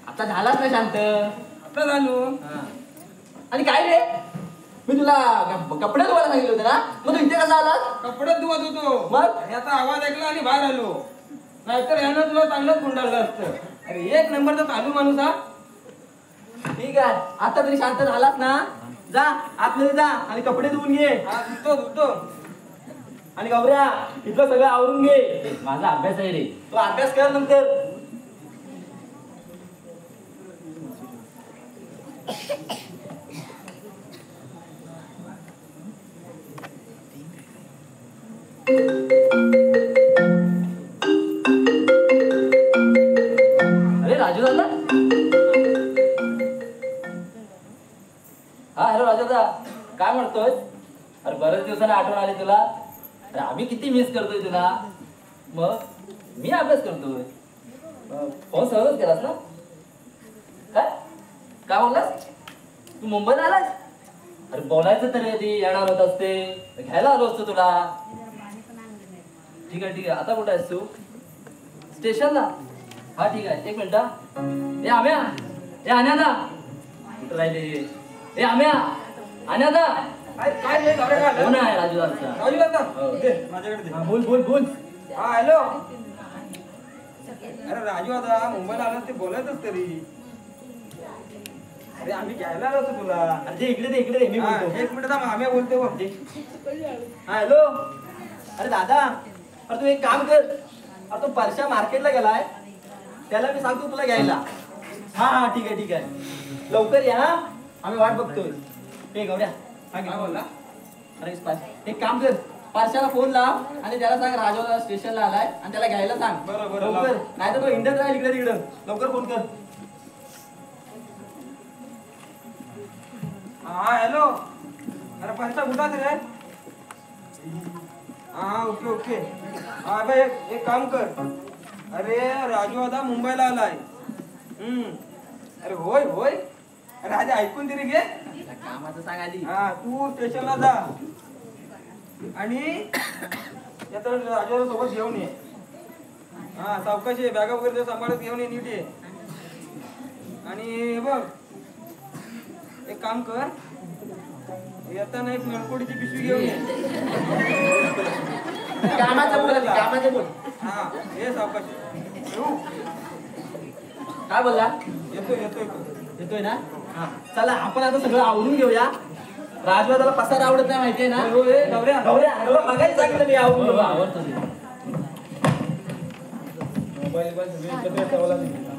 आता झालाच ना शांत आता झालो आणि काय रे मी तुला कपडे धुवायला सांगितलं होतं ना मग तू इथे कसा आलास कपडे धुवत होतो मग? याचा आवाज ऐकला आणि बाहेर आलो नाहीतर यानं तुला चांगलंच गुंडाळलं असतं अरे 1 नंबरचा चालू माणूस हा ठीक आहे आता तरी शांत झालास ना जा आतमध्ये जा आणि कपडे धुवून घे हा धुतो आणि गौऱ्या इथलं सगळं आवरून घे माझा अभ्यास आहे रे तू अभ्यास कर नंतर अरे राजू दादा हा हॅलो राजू दादा काय म्हणतोय अरे बरेच दिवसांनी आठवण आली तुला अरे आम्ही किती मिस करतोय तुला मग मी अभ्यास करतोय फोन सहजच केलास ना काय बोललास तू मुंबईला आलास? अरे बोलायचं तरी आधी, येणार होत असते घ्यायला आलो असतो तुला. ठीक आहे आता कुठे आहेस तू? स्टेशनला? हा ठीक आहे, एक मिनिट. ए आम्या, ए आण्यादा कुठं राहिले? ए आम्या, आण्यादा काय रे गौऱ्या काय कोण आहे? राजू दादा. राजू दादा हो. दे माझ्याकडे दे. बोल बोल बोल. हा हॅलो. अरे राजू दादा मुंबईला आला ते बोलायचंच तरी. अरे आम्ही घ्यायला आलो होतो तुला. अरे ते इकडे दे मी हा, बोलतो. एक मिनिट थांब आम्ही बोलतो बघ. हा हॅलो. अरे दादा, अरे तू एक काम कर. अरे तो परशा मार्केटला गेलाय, त्याला मी सांगतो तुला घ्यायला. हा ठीक आहे लवकर या हा, आम्ही वाट बघतोय. हे गौऱ्या काय बोलला? अरे एक काम कर, पारशाला फोन लाव आणि त्याला सांग राजवाडा स्टेशनला आलाय आणि त्याला घ्यायला सांग. बरं, लवकर, नाही तर तो इंडियन राहील इकडे तिकडं. लवकर फोन कर. हा हॅलो. अरे परशा कुठाच रे? हा ओके. हा भाई एक काम कर. अरे राजू दादा मुंबईला आलाय. अरे होय. अरे आधी ऐकून तरी घे. कामाचं सांग आधी. हा तू स्टेशनला जा आणि यात राजूला सोबत घेऊन ये. हा सावकाशी बॅगा वगैरे सांभाळत घेऊन ये, नीट ये. आणि हे बघ एक काम कर, येताना एक नळकोडीची पिशवी घेऊन ये. कामाचं बोल. हा हे सावकाशी येऊ. काय बोलला? येतोय ना? हा चला आपण आता सगळं आवरून घेऊया. राजवादाला पसार आवडत नाही माहितीये ना? गौऱ्या बघायला सांगितलं मी आवरून घेऊ. आवडतं ते. मोबाईल सगळे एकत्र ठेवला नाही.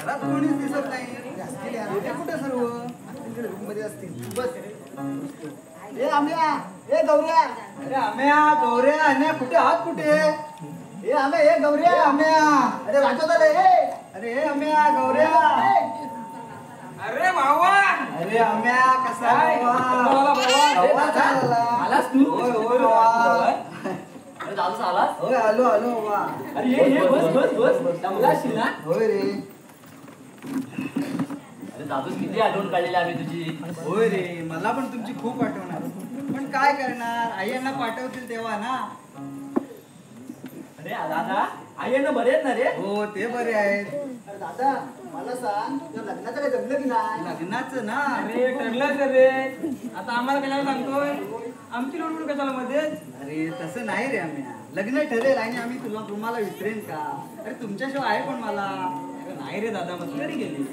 घरात कोणीच दिसत नाही. कुठे सर्व रूम मध्ये असतील. बस ए आम्या, ए गौऱ्या. अरे आम्या, गौऱ्या, अन्या कुठे आहात? कुठे ए आम्या, ए गौऱ्या, आम्या. अरे राजू आले. अरे ए आम्या, गौऱ्या. अरे भावा. अरे आम्या कसा आहे? आलास तू? होय बाबा. अरे दादूस आलास? होय आलो बाबा. अरे ये बस. दमला असशील ना? होय रे. अरे दादूस किती आठवण काढलेली आम्ही तुझी. होय रे, मला पण तुमची खूप आठवण आली. पण काय करणार, आईयांना पाठवतील तेव्हा ना. अरे दादा आईनं बरे आहेत ना रे? हो ते बरे आहेत. अरे दादा मला सांग, तुझ्या लग्नाचं काय जमलं की नाही? लग्नाचं ना. अरे ठरलं तर रे. आता आम्हाला कशाला सांगतोय? आमची लोडवड कशाला मध्ये? अरे तसं नाही रे आम्ही. लग्न ठरेल आणि आम्ही तुम्हाला विसरेन का? अरे तुमच्याशिवाय आहे पण मला. अरे नाही रे दादा, मस्करी गेली.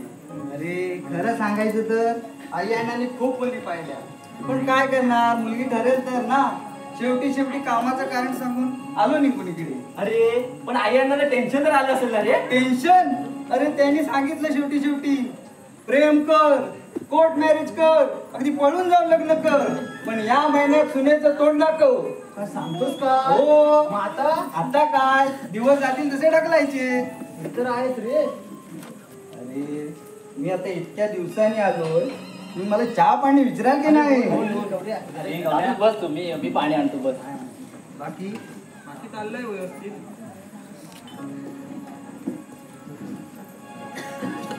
अरे खरं सांगायचं तर आई अण्णांनी खूप मुली पाहिल्या, पण काय करणार, मुलगी ठरेल तर ना. शेवटी कामाचं कारण सांगून आलो निघून इकडे. अरे पण आईयांना टेन्शन तर आलं असेल ना रे? टेन्शन? अरे त्यांनी सांगितलं शेवटी प्रेम कर, कोर्ट मॅरेज कर, अगदी पळून जाऊन लग्न कर, पण या महिन्यात सुनेचं तोंड दाखव. काय सांगतोस का? हो. आता काय दिवस जातील तसे ढकलायचे. तर आहेत रे. अरे मी आता इतक्या दिवसांनी आलोय, तुम्ही मला चहा पाणी विचाराल की नाही? अरे दादू बस तुम्ही, मी पाणी आणतो बस. बाकी चाललंय व्यवस्थित.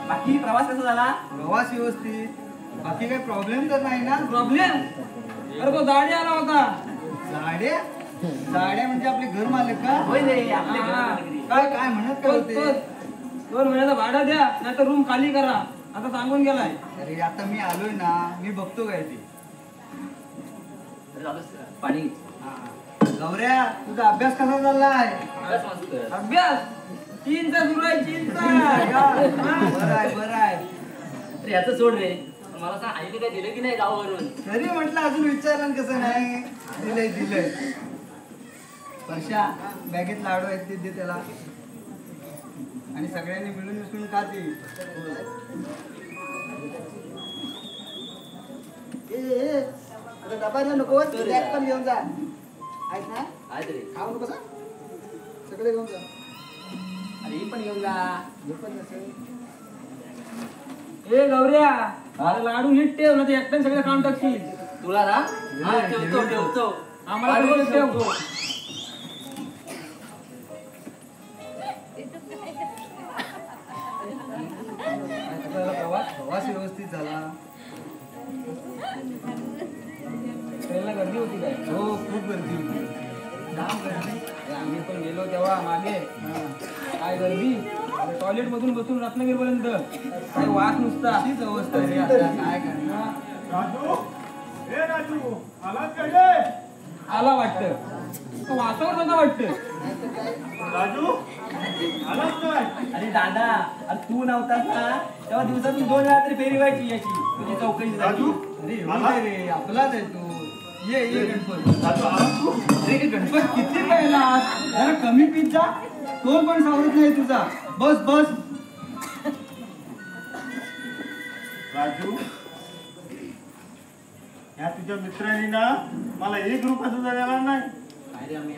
बाकी प्रवास कसा झाला? प्रवास व्यवस्थित. बाकी काही प्रॉब्लेम तर नाही ना? प्रॉब्लेम? अरे तो दाढी आला होता. जाड्या म्हणजे आपले घर मालक का? होय रे, आपले हा. काय म्हणत काय होते? 2 महिन्याचा भाडा द्या, नाही तर रूम खाली करा, आता सांगून गेलाय. अरे आता मी आलोय ना, मी बघतो काय ते. अरे दादूस पाणी घे. गौऱ्या, तुझा अभ्यास कसा चाललाय? बस मस्त. अभ्यास चीनचा सुरू आहे, चीनचा. बरं आहे. अरे याचं सोड रे. मला सांग आईने काय दिलं की नाही गावावरून? तरी म्हटलं अजून विचारलं कसं नाही. दिलंय. वर्षा बॅगेत लाडू आहेत ते दे त्याला. आणि सगळ्यांनी मिळून मिसळून खातील. आता डबा नेऊ नको बॅग पण घेऊन जा. ऐक ना आहेत रे. खाऊ नको सगळे घेऊन जा. अरे ही पण घेऊन जा. हे पण नसेल. ए गौऱ्या अरे लाडू नीट ठेव ना ते एकट्याने सगळे खाऊन टाकशील. तुला ना हा, ठेवतो आम्हाला रोज ठेव. प्रवास व्यवस्थित झाला. ट्रेनला गर्दी होती काय? हो खूप गर्दी होती. जाम गर्दी. आम्ही पण गेलो तेव्हा मागे काय गर्दी. टॉयलेट मधून बसून रत्नागिरीपर्यंत काय वास नुसता. अशीच अवस्था आहे आता काय करणार. राजू हे राजू आलाच काय रे? आला वाटतं तो वासावर होता वाटतं. राजू आलाच काय? अरे दादा अरे तू नव्हतास ना तेव्हा दिवसातून 2 वेळा तरी फेरी व्हायची याची तुझी चौकशी राजू झाली. अरे येऊ दे रे आपलाच आहे तू. ये ये गणपत. राजू आलास तू? अरे गणपत किती राहिला जरा कमी पीत जा. तो पण सावरत नाही तुझा. बस बस. राजू या तुझ्या मित्रांनी ना मला 1 रुपया सुद्धा दिला नाही. काय रे आम्ही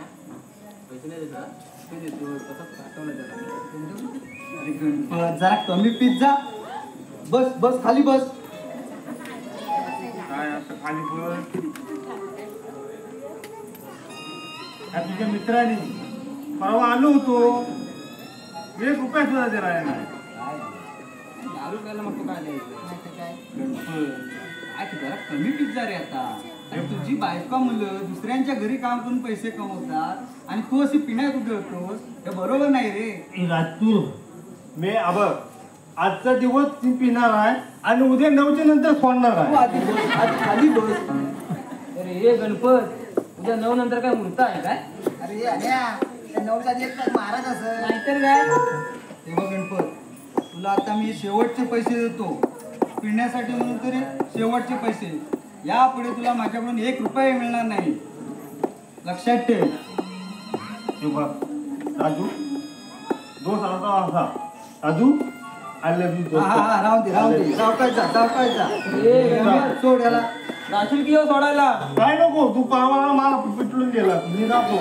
पैसे नाही देत. ते देतो तसंच पाठवलं त्याला. अरे गणपत जरा कमी पीत जा. बस बस खाली बस. काय असं खाली पण या तुझ्या मित्रांनी परवा आलो होतो 1 रुपया सुद्धा दिला नाही. दारू प्यायला मग तू काय द्यायचं. गणपत काय की जरा कमी पीत जा रे आता. अरे तुझी बायका मुलं दुसऱ्यांच्या घरी काम करून पैसे कमवतात आणि तू अशी पिण्यात उधळतोस. हे बरोबर नाही रे. राजू मी आजचा दिवस ती पिणार आहे आणि उद्या 9च्या नंतर सोडणार तू आहे. आधी बस, आधी खाली बस. अरे हे गणपत उद्या 9 नंतर काय मूर्त आहे काय? अरे अण्या त्या 9चा दिवस महाराज असं नाहीतर काय. तेव्हा गणपत तुला आता मी शेवटचे पैसे देतो पिण्यासाठी म्हणून तरी शेवटचे पैसे. यापुढे तुला माझ्याकडून 1 रुपया मिळणार नाही. लक्षात ठेव. हे बघ राजू दोष असा असा राजू आय लव्ह हा हा हा राहू दे राहू दे. जावकाय जा जावकाय जा. सोड याला. राशील की हो सोडायला. काय नको तू कामाला मला पिटलून गेला मी जातो.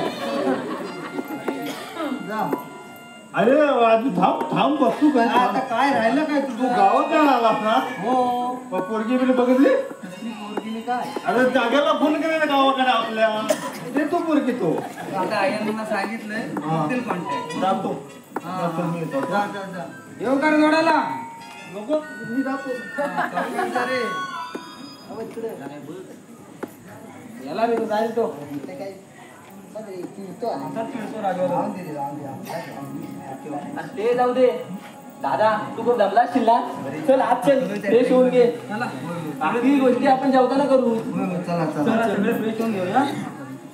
जा. अरे राजू थांब थांब बसू काय आता काय राहिलं काय तू तुझं. गावात आलास ना? हो पोरगी बिरगी बघितली? कसली पोरगीने काय. अरे जागेला फोन केला गावाकडे आपल्या ते तू पोरगी तो आता आयांना सांगितलंय होतील कॉन्टॅक्ट. जातो हा, जातो मी येतो. जा जा जा. येऊ का रे जोडायला? नको मी जातो. जावकाय जा रे. याला रे तो जाईल तो. हातात खेळतो राजवाडा. राहून दे रे, राहून दे. आणि ते जाऊ दे. दादा तू खूप दमला असशील ना. चल आज चल फ्रेश होऊन घे. बाकी गोष्टी आपण जेवताना करू. चला चला. चला सगळे फ्रेश होऊन घेऊया.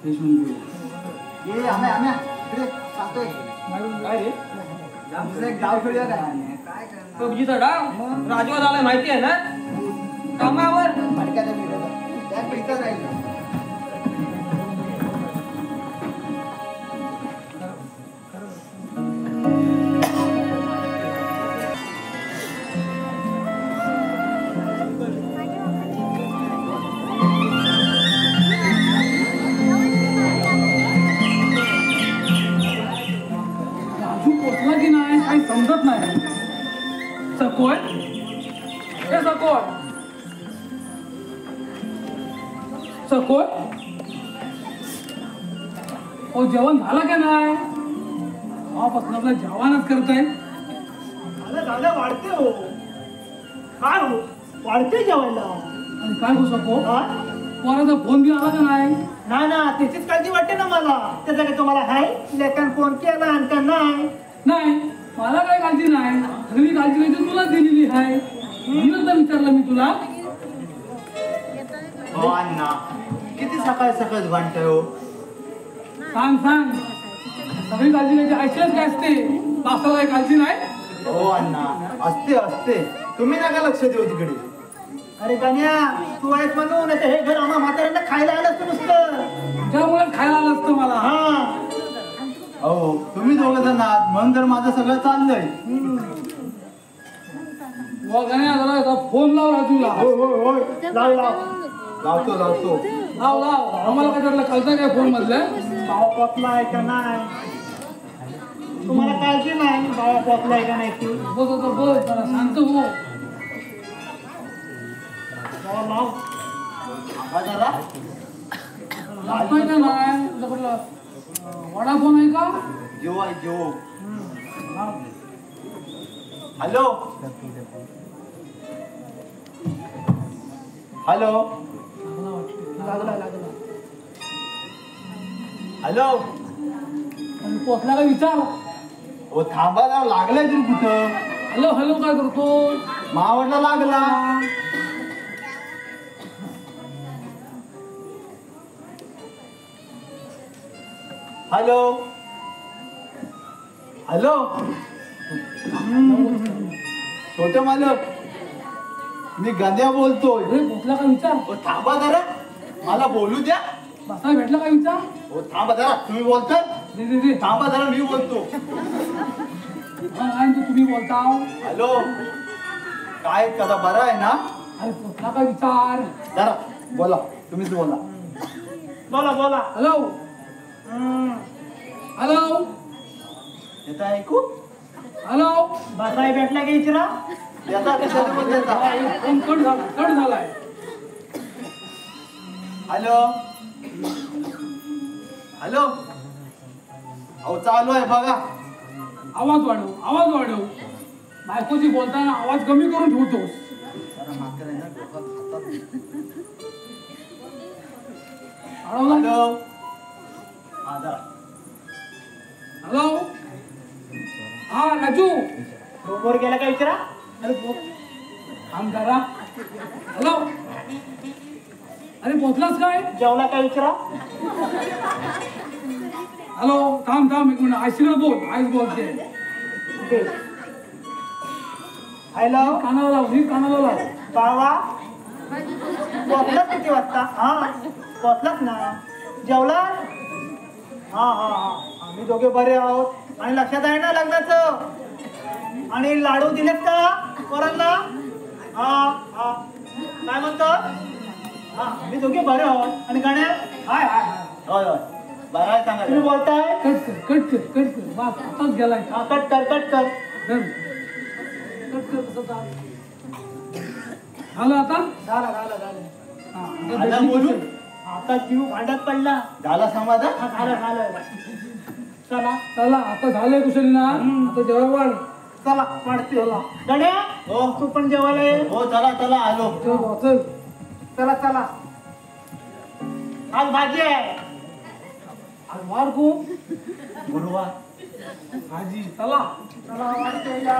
फ्रेश होऊन घेऊ. ये आम्या आम्या इकडे सांगतोय काय रे दुसरं एक गाव खेळूया काय. काय करणार. पबजीचा डाव राजवा झालाय माहिती आहे ना. कामावर फडक्याचा व्हिडिओ त्या पैसा राहील. राजू पोचला की नाही काही समजत नाही. सकोय हे सकोय सकोय ओ जेवण झालं का नाही. पासून आपला जेवणच करताय. मला दादा वाढते हो. काय हो वाढते जेवायला. आणि काय होऊ सको हा? पोराचा फोन बी आला का नाही. ना ना त्याचीच काळजी वाटते ना मला. त्याचा काय तुम्हाला हाय लेखन फोन केला आणि का नाही. नाही मला काही काळजी नाही. सगळी काळजी काही तुला दिलेली आहे. म्हणून तर विचारलं मी तुला. हो अण्णा किती सकाळ सकाळ भांडतोय हो. सांग सांग सगळी काळजी घ्यायची ऐकलंच काय असते. पासाला काही काळजी नाही. हो अण्णा असते असते तुम्ही नका लक्ष देऊ तिकडे. अरे गण्या तू आहेस म्हणून आता हे घर आम्हा म्हाताऱ्यांना खायला आलं असतं नुसतं. त्यामुळे खायला आलं असतं मला. हा हो तुम्ही दोघं जण आहात म्हणून तर माझं सगळं चाललंय. फोन लाव राजूला. लावतो लाव आम्हाला काय ठरलं कळतं काय फोन मधलं भाव पोचलाय का नाही तुम्हाला काळजी नाही भाव पोचलाय का नाही ती बघ जरा शांत हो. लाव जरा लागतोय का नाही वडा फोन आहे का जेव हॅलो हॅलो पोचला का विचार. ओ थांबा जरा, लागलाय तरी कुठं. हॅलो काय करतो मावडला लागला. हॅलो छोटे मालक मी गद्या बोलतोय. पोचला का विचार. ओ थांबा जरा, मला बोलू द्या. बसा भेटला का विचार. ओ थांबा जरा, तुम्ही बोलताय. थांबा जरा, मी बोलतो. तुम्ही बोलताव. हॅलो काय कदा बरं आहे ना. अरे पोचला का विचार. जरा बोला, तुम्हीच बोला. बोला हॅलो येत ऐकू. हॅलो बसाय भेटला का इचरा याचा कशाला बोलता. फोन कट झालाय. हॅलो अहो चालू आहे बघा. आवाज वाढव. बायकोची बोलताना आवाज कमी करून ठेवतोस. हॅलो हा राजू रूमवर गेला का विचारा. थांब जरा. हॅलो अरे पोचलास काय. जेवला का विचारा. हॅलो थांब एक मिनिट. आईशीला बोल. आईस बोलते. हॅलो कानाला लाव. बाबा पोचलाच किती वाजता. पोचलाच ना. जेवला. आम्ही दोघे बरे आहोत. आणि लक्षात आहे ना लग्नाचं. आणि लाडू दिलेत का पोरांना. काय म्हणतो. आम्ही दोघे बरे आहोत. आणि गाण्या हाय होय बरं आहे सांगा. तुम्ही बोलताय. कट कर बाप आताच गेलाय. कट कर झालं आता. झालं बोलून. आता जीव भांड्यात पडला. झाला समाधान. झालं चला आता झालंय कुशली ना. आता जेवण वाढ. चला वाढते. गड्या हो तू पण जेवायला ये. हो चला आलो. चला आज भाजी आहे. वाढ को गुरुवार भाजी. चला वाढते या.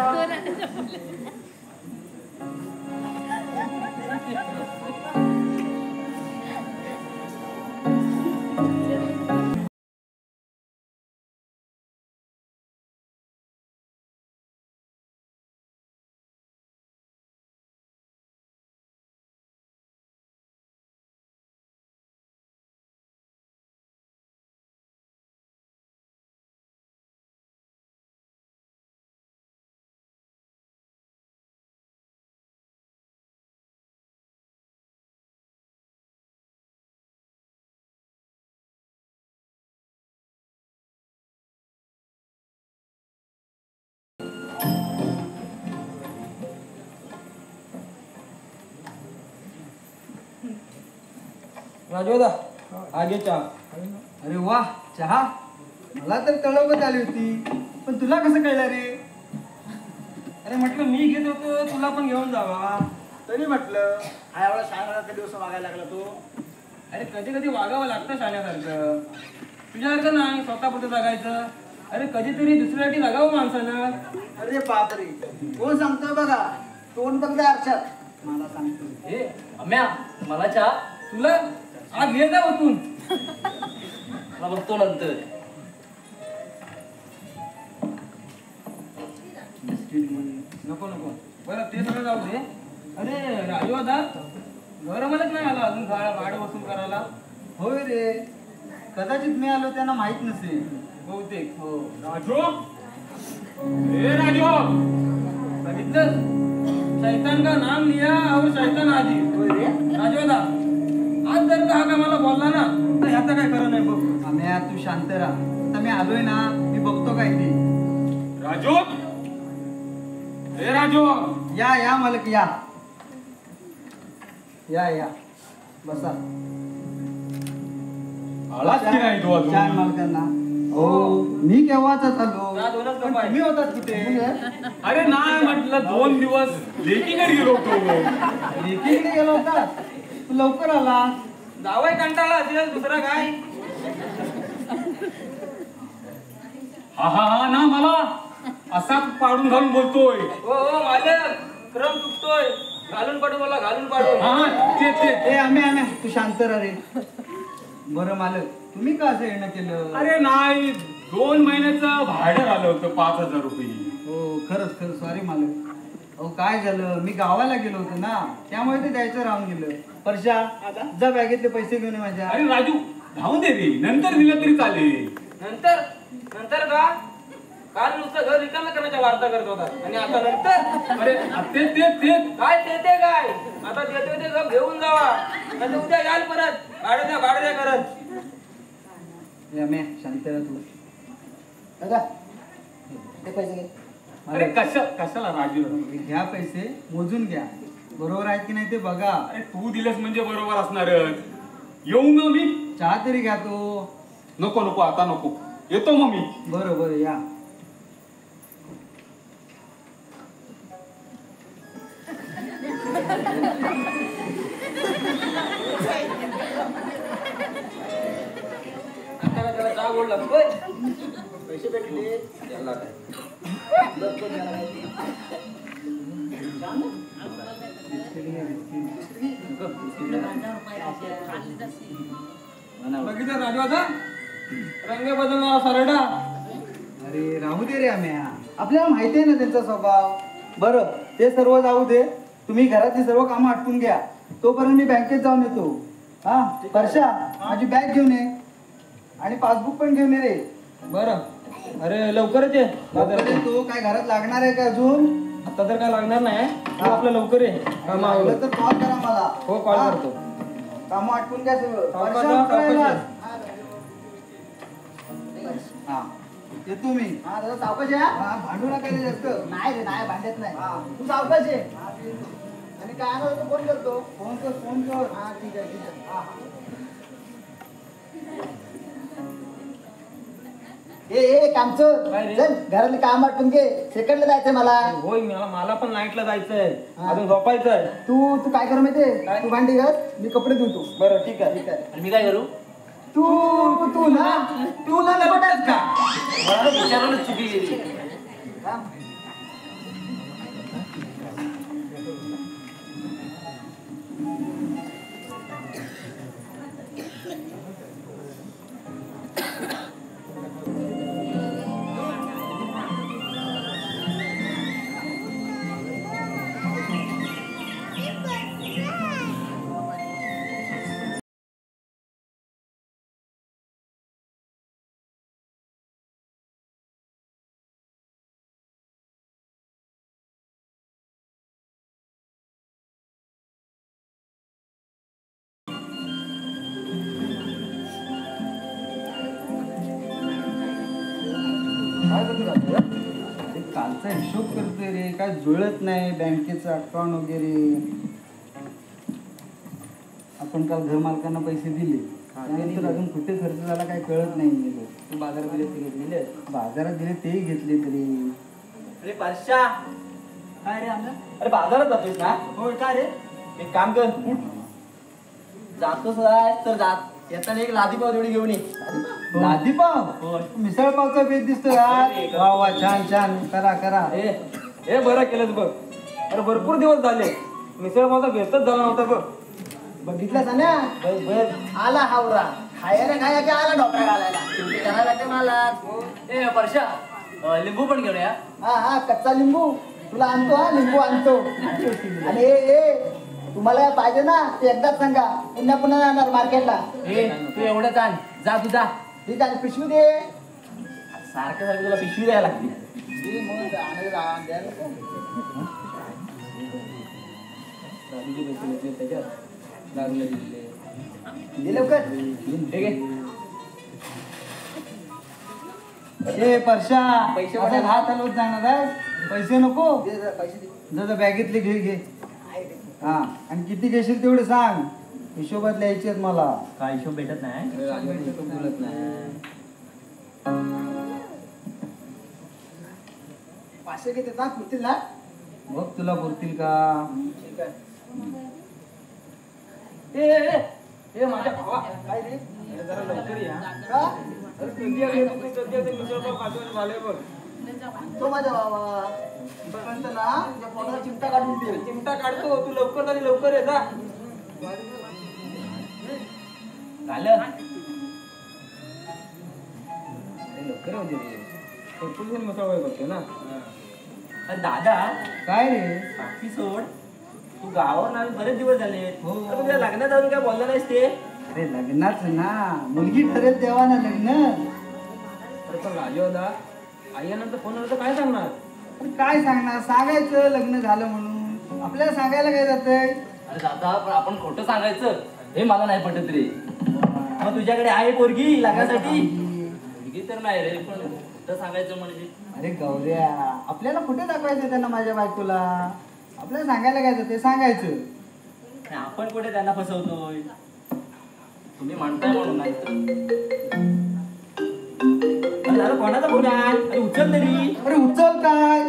राजोदा आगे चहा. अरे वा चहा. मला तर तळवत आली होती पण तुला कसं कळलं रे. अरे म्हटलं मी घेत होतो तुला पण घेऊन जावा. तरी म्हटलं हा एवढा शाळेचा दिवस मागायला लागला तो. अरे कधी वागावं लागतं शाण्यासारखं. तुझ्यासारखं नाही स्वतःपुरतं जगायचं. अरे कधीतरी दुसऱ्यासाठी जगावं माणसानं. अरे बापरे कोण सांगतोय बघा. तोंड बघता आरशात मला सांगतो. हे अम्या मला चहा. तुला आज घे जा ओतून. मला बघतो नंतर. नको बरं ते सगळं जाऊ दे. अरे राजू दादा घर मलाच नाही आला अजून भाडं वसूल करायला. होय रे कदाचित मी आलो त्यांना माहित नसेल. बहुतेक हो राजू ए राजू बघितलं शैतान का नाम लिया और शैतान आजी राजू दादा आज जर का हा काय मला बोलला ना तर ह्याचं काय खरं नाही बघ आम्या तू शांत राहा आता मी आलोय ना मी बघतो काय ते राजू ए राजू या या मालक या या बसा आलाच की नाही तू अजून? छान मालकांना हो मी केव्हाच आलो ना दोनच पण कपाय. तुम्ही होतात कुठे अरे नाही म्हटलं 2 दिवस लेकीकडे गेलो होतो लेकीकडे गेला होता तू लवकर आला जावाय कंटाळा असेल दुसरा काय हा ना मला असाच पाडून घालून बोलतोय हो मालक क्रम चुकतोय घालून पाडू मला घालून पाडू हा ते ए आम्ही तू शांत राहा रे बरं मालक तुम्ही का असं येणं केलं अरे नाही 2 महिन्याचं भाडं आलं होतं 5,000 रुपये हो खरंच सॉरी मालक अहो काय झालं मी गावाला गेलो होतो ना त्यामुळे ते द्यायचं राहून गेलं परशा जा बॅगेतले पैसे घेऊन ये माझ्या अरे राजू धावून दे रे नंतर दिलं तरी चालेल नंतर का काल नुसतं घर रिकाम्या करण्याच्या वार्ता करत होता आणि आता नंतर अरे ते काय ते काय आता देतो ते गप घेऊन जावा नाही उद्या याल परत भाडं द्या करत रम्या शांत राहा तू दादा ते पैसे घे अरे कशाला राजू घ्या पैसे मोजून घ्या बरोबर आहेत की नाही ते बघा अरे तू दिलंस म्हणजे बरोबर असणारच येऊ ना मी चहा तरी घ्या तो नको आता नको येतो मग मी बरोबर या त्याला चहा गोड लागतोय पैसे भेटले त्याला काय बघितलं राजू आता रंग बदलणारा सरडा अरे राहू दे रे आम्या आपल्याला माहिती आहे ना त्यांचा स्वभाव बरं ते सर्व जाऊ दे तुम्ही घरातली सर्व कामं आटपून घ्या तोपर्यंत मी बँकेत जाऊन येतो हा परशा माझी बॅग घेऊन ये आणि पासबुक पण घेऊन ये रे बरं अरे लवकरच ये तो काय घरात लागणार आहे का अजून आता तर काय लागणार नाही तू आपलं लवकर ये लागलं तर कॉल करा मला हो कॉल हा? करतो कामं आटपून घ्या सगळं सावकाश परशा, जा, उठवा सावकाश याला. हा येतो मी हा दादा सावकाश आहे हा? हा भांडू नका रे जास्त नाही रे नाही भांडत नाही हा. तू सावकाश आहे आणि काय आलं तर फोन करतो फोन कर हा ठीक आहे हा ए कामचं काय रे? चल घरातली काम आटपून घे सेकंडला जायचंय मला होय मला पण नाईटला जायचंय अजून झोपायचंय तू काय कर माहितीये तू भांडी घाल मी कपडे धुतो बरं ठीक आहे आणि मी काय करू तू ना लपटच का मला विचारूनच चुकी गेली कालचा हिशोब करतोय रे काय जुळत नाही बँकेचं अकाउंट वगैरे आपण काल घर मालकांना पैसे दिले त्यानंतर अजून कुठे खर्च झाला काय कळत नाही तू बाजारात गेले ते घेतलेले बाजारात दिले तेही घेतले तरी अरे परशा काय रे आमच्या अरे बाजारात जातोयस ना होय काय रे एक काम कर जातोस आहे तर जात येताना एक लादी पाव तेवढी घेऊन ये लादी पाव मिसळ पावचा बेत दिसतोय आज वा वा छान करा हे बरं केलंच बघ अरे भरपूर दिवस झाले मिसळ माझा भेटच झाला नव्हता बघ बघितलं ना आला हावरा खायला खाया की आला ढोकळा घालायला शेवटी करायला लागते मला ए परशा लिंबू पण घेऊन या हा कच्चा लिंबू तुला आणतो हा लिंबू आणतो आणि ए तुम्हाला पाहिजे ना ते एकदाच सांगा पुन्हा जाणार मार्केटला ए तू एवढंच आण जा तू जा ठीक आहे पिशवी दे सारखं सारखं तुला पिशवी द्यायला लागते. दारूचे पैसे घेतले त्याच्यात दारूला दिले. दे लवकर. ठीक आहे. ए परशा पैसे असं पडायला. हात हलवत जाणार आहे. पैसे नको. पैसे दे. जर बॅगेतले घे. हा आणि किती घेशील तेवढे सांग. हिशोबात लिहायचे आहेत मला. काय हिशोब भेटत नाही. अरे राजू हिशोब बोलत नाही. 500 घेते ना पुरतील ना. बघ तुला पुरतील का. ठीक आहे. ए माझ्या भावा काय रे. अरे जरा लवकर या. का? अरे कधी आले तू कधी आले मिसळपाव खातो झाले बघ. तो माझा बाबा म्हणतो ना तुझ्या पोटाला चिमटा काढून दे. चिमटा काढतो तू लवकर झाली लवकर ये जा. झालं. अरे लवकर येऊ दे रे. भरपूर जण मिसळपाव करतो ना. अरे दादा काय रे. बाकी सोड. तू गावावर आले बरेच दिवस झाले. हो. तर तुझ्या लग्नात अजून काय बोलला नाहीस ते. अरे लग्नाच ना मुलगी ठरेल तेव्हा ना लग्न. अरे पण राजू दादा आई नंतर फोन आला तर काय सांगणार. पण काय सांगणार सांगायचं लग्न झालं म्हणून. आपल्याला सांगायला काय जातंय. अरे दादा पण आपण खोटं सांगायचं हे मला नाही पटत रे. मग तुझ्याकडे आहे पोरगी लग्नासाठी. मुलगी तर नाही रे पण खोटं सांगायचं म्हणजे. अरे गौऱ्या आपल्याला कुठे दाखवायचं त्यांना माझ्या बायकोला. आपल्याला सांगायला काय जाते सांगायचं. आणि आपण कुठे त्यांना फसवतोय. तुम्ही म्हणताय म्हणून नाही अरे दादा कोणाचा फोन आहे. अरे उचल तरी. अरे उचल काय.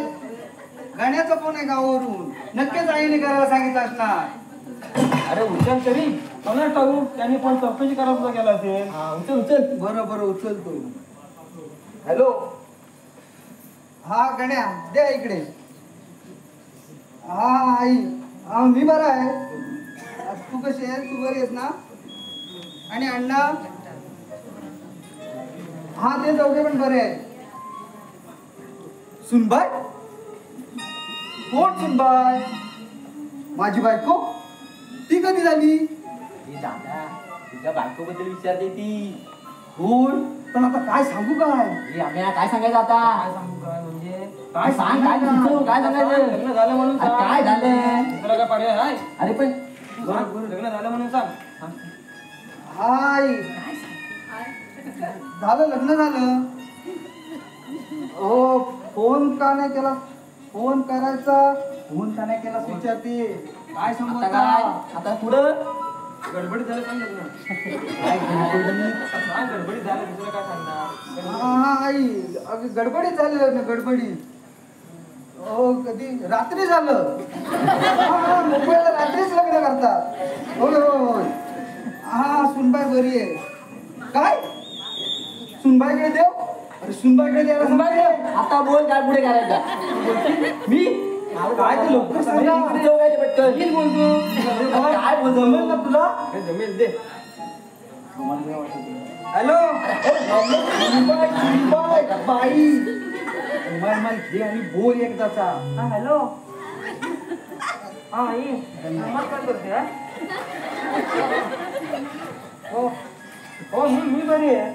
गाण्याचा फोन आहे गावावरून. नक्कीच आईने करायला सांगितलं असणार. अरे उचल तरी कोणाला टाकू त्यांनी पण चौकशी करायला सुद्धा केला असेल. हा उचल उचल. बरं उचलतो. हॅलो हा गण्या दे इकडे. हा आई हा मी बरा आहे. तू कशी आहे तू बरी आहेस ना. आणि अण्णा हा ते दोघे पण बरे आहेत. सुनबाई कोण सुनबाई. माझी बायको ती कधी झाली. ए दादा तुझ्या बायकोबद्दल विचारते ती. कोण पण आता काय सांगू काय. ए आम्ही काय सांगायचं आता. काय सांगू काय म्हणजे काय सांग काय तुझं, काय सांगायचं. लग्न झालं म्हणून अरे सांग. काय झालं. दुसरा काय पर्याय आहे. अरे पण तू सांग, लग्न झालं म्हणून सांग. हाय झालं लग्न झालं. हो फोन का नाही केला. फोन करायचा फोन का नाही केला विचारते. काय सांगू आता काय आता पुढं गडबडीत झालं पण लग्न. काय गडबडी? काय गडबडीत झालं दुसरं काय सांगणार. हा आई अगं गडबडीत झालं लग्न गडबडीत. हो कधी रात्री झालं. हा मुंबईला रात्रीच लग्न करतात. होय होय हा सुनबाई बरी आहे. काय सुनबाईकडे देव. अरे सुनबाईकडे द्यायला सांगितलं. आता बोल काय पुढे करायचं. मी काय ते लवकर सांगा. पटकन मीच बोलतो. काय जमेल ना तुला. हे जमेल दे. हॅलो मुंबई बाई मोबाईल घे आणि बोल एकदाचा. हॅलो हा आई नमस्कार करते हा. हो हो मी बरी आहे.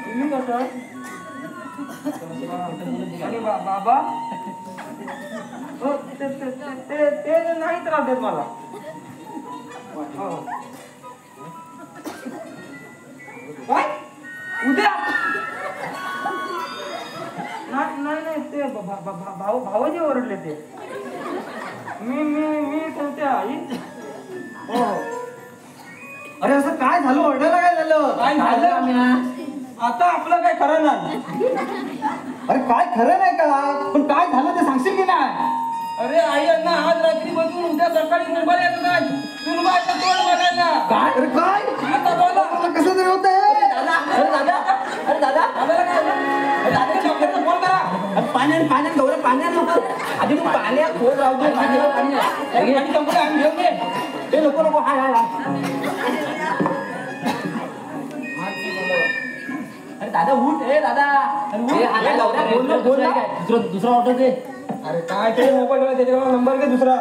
तुम्ही कसं आणि बाबा हो ते ते ते ते नाही त्रास देत मला. हो काय उद्या नाही ते भावाजी ओरडले ते. मी ठेवते आई. हो अरे असं काय झालं ऑर्डरला काय झालं. काय झालं आता आपलं काय खरं नाही. अरे काय खरं नाही का. पण काय झालं ते सांगशील की नाही. अरे आई अण्णा आज रात्री बसून उद्या सकाळी मुंबईला येत नाही. सुनबाईचं तोंड बघायला. काय अरे काय आता बोला कसं तरी होतंय. अरे दादा अरे दादा आपल्याला काय अरे दादा शंकरचा फोन करा. पाण्यात गौरव पाण्यात नको. आधी तू पाण्यात फोन राहू दे. आणि कंपनी आम्ही घेऊन ये. ते नको हाय हाय अरे दादा उठ. ए दादा बोल ना. दुसरा ऑर्डर दे. अरे काय ते मोबाईल त्याच्यावर नंबर घे दुसरा.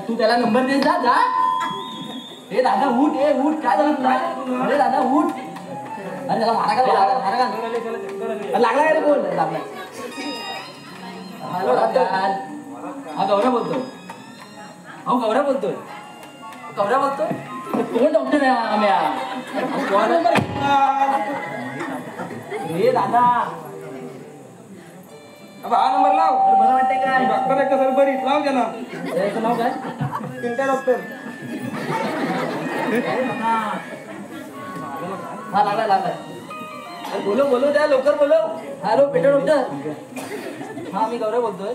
तू त्याला नंबर दे जा. ए दादा उठ. ए उठ काय झालं तुला. अरे दादा उठ. अरे त्याला मारा का लागला का रे बोल लागला. Hello doctor. हा गौऱ्या बोलतोय. हा गौऱ्या बोलतोय. गौऱ्या बोलतोय. कोण डॉक्टर आहे आम्या? रे दादा हा नंबर लाव. बरं वाटतंय काय? डॉक्टर आहे कसं बरी लाव त्याला. त्याचं नाव काय? चिंता डॉक्टर. हा लागलाय लागलाय. अरे बोलव त्या लवकर बोलव. Hello petrol doctor. हा मी गौरव बोलतोय.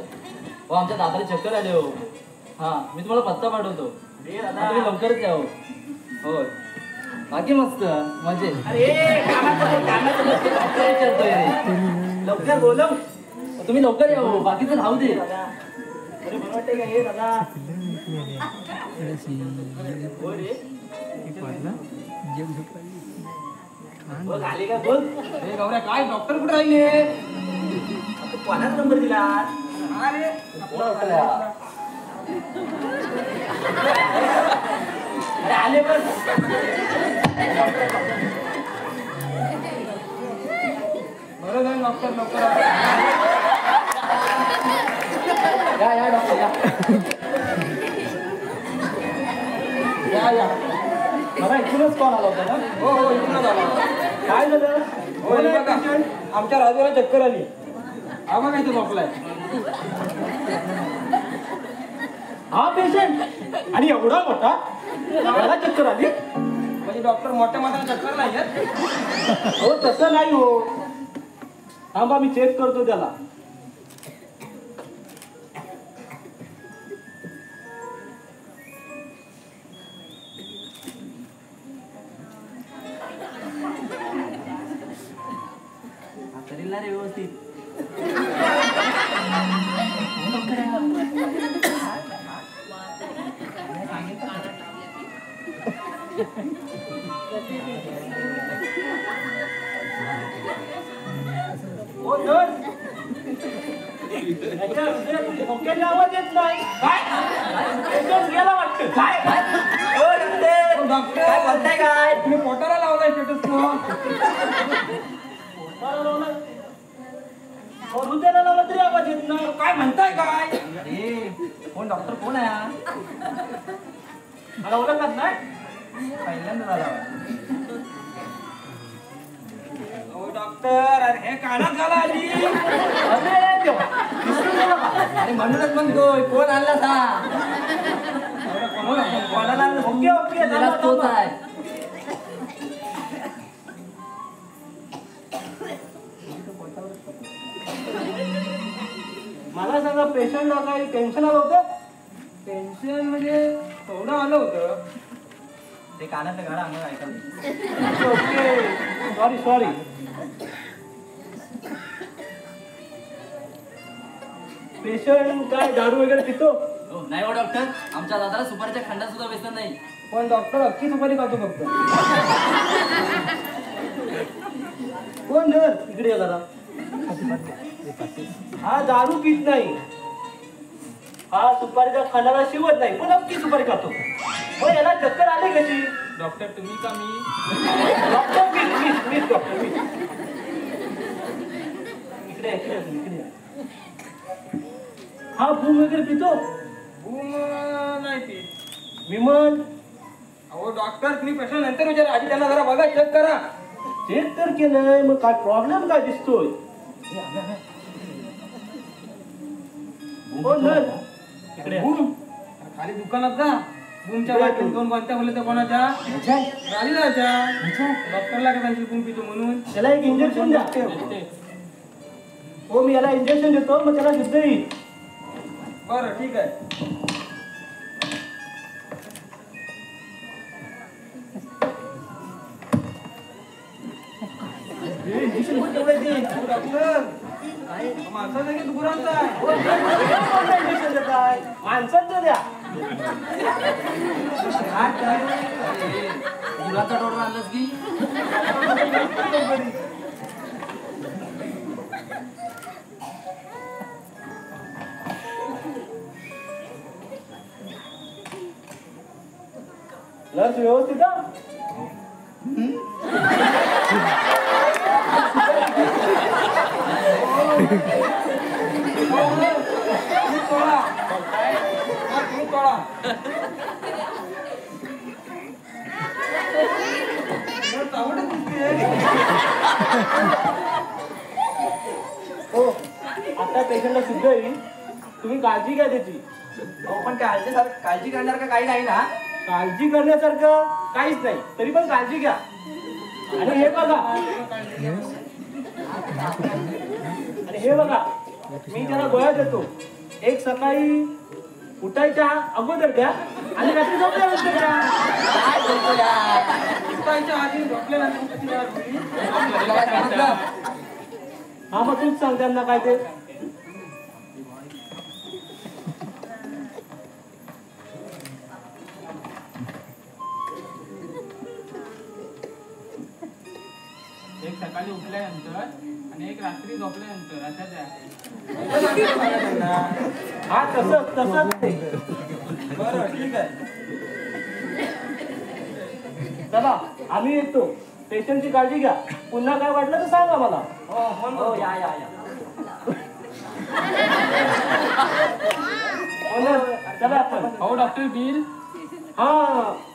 हो आमच्या दादाला चक्कर आले हो. हा मी तुम्हाला पत्ता पाठवतो. तुम्ही लवकरच या हो. होय बाकी मस्त मजेत. लवकर बोलव. तुम्ही लवकर या हो. बाकीचं राहू दे. अरे बरं वाटतंय का हे दादा? हो रे. बोल आले का बोल. हे गौऱ्या काय डॉक्टर कुठे राहिले? कोणाचा नंबर दिला? अरे आले पण बरं झालं डॉक्टर लवकर. या डॉक्टर या. मला इथूनच कॉल आला होता ना. हो इथूनच आला. काय झालं? हो हे बघा आमच्या राजूला चक्कर आली. हा बघा इथे झोपलाय. हा पेशंट आणि एवढा मोठा मला चक्कर आली. म्हणजे डॉक्टर मोठ्या मात्राने चक्कर नाही येत. हो तसं नाही हो. थांबा मी चेक करतो त्याला. करील ना रे व्यवस्थित. हो सर याच्या आवाज येत नाही. काय गेला वाटतं. काय डॉक्टर काय बोलताय काय? तुम्ही पोटाला लावलाय स्टेटस हृदयाला लावला तरी आवाज येत नाही. काय म्हणताय काय? अरे कोण डॉक्टर कोण आहे? मला ओळखत नाही. पहिल्यांदा झाला. डॉक्टर अरे हे कानात घाला आधी. अरे देवा. अरे म्हणूनच म्हणतोय कोण आणला सा? कोणाला आणलं? ओके ओके त्याला तोच आहे. मला सांगा पेशंटला काही टेन्शन आलं होतं? टेन्शन म्हणजे थोडं आलं होतं. ते कानातलं गाणं अंगावर ऐकायला. Okay sorry. पेशंट काय दारू वगैरे पितो? नाही हो डॉक्टर. आमच्या दादाला सुपारीच्या खंडात सुद्धा व्यसन नाही. पण डॉक्टर अख्खी सुपारी खातो फक्त. कोण धर इकडे ये जरा. हा दारू पित नाही. हा सुपारीच्या खंडाला शिवत नाही पण अख्खी सुपारी खातो. मग याला चक्कर आले कशी? डॉक्टर तुम्ही का मी? डॉक्टर मीच डॉक्टर मीच. इकडे हा भूम वगैरे पितो? बूम नाही ती. विमल अहो डॉक्टर तुम्ही प्रश्न नंतर विचारा आधी त्यांना जरा बघा चेक करा. चेक तर केलंय मग काय प्रॉब्लेम काय दिसतोय? कोण धर इकडे. बूम खाली दुकानात जा. बूमच्या बाटलीत 2 कोणत्या बोलले तर कोणाच्या? राहिलाच्या. डॉक्टरला काय सांगितलं बूम पितो म्हणून? त्याला एक इंजेक्शन द्या. हो मी याला इंजेक्शन देतो मग त्याला शुद्ध येईल. बरं ठीक आहे. इंजेक्शन पण तेवढं दे. डॉक्टर माणसाचा की गुरांचा आहे? इंजेक्शन देत आहे माणसाचं द्या. गुराचा डॉक्टर आणलास की लस व्यवस्थित हो आता पेशंटला शुद्ध येईल, तुम्ही काळजी घ्या त्याची. अहो पण काळजी करणार का काही नाही ना? काळजी करण्यासारखं काहीच नाही, तरी पण काळजी घ्या. आणि हे बघा मी त्याला गोळ्या देतो. एक सकाळी उठायच्या अगोदर द्या आणि रात्री झोपल्यानंतर द्या. काय बोलतो यार? उठायच्या आधी झोपल्यानंतर. हा मग तूच सांग त्यांना काय ते. एक सकाळी उठल्यानंतर आणि एक रात्री झोपल्यानंतर अशा द्या. हा तसंच ते. बरं ठीक आहे. चला आम्ही येतो. पेशंटची काळजी घ्या. पुन्हा काय वाटलं तर सांगा मला. हो या या या. चला आपण. हो डॉक्टर बिल. हा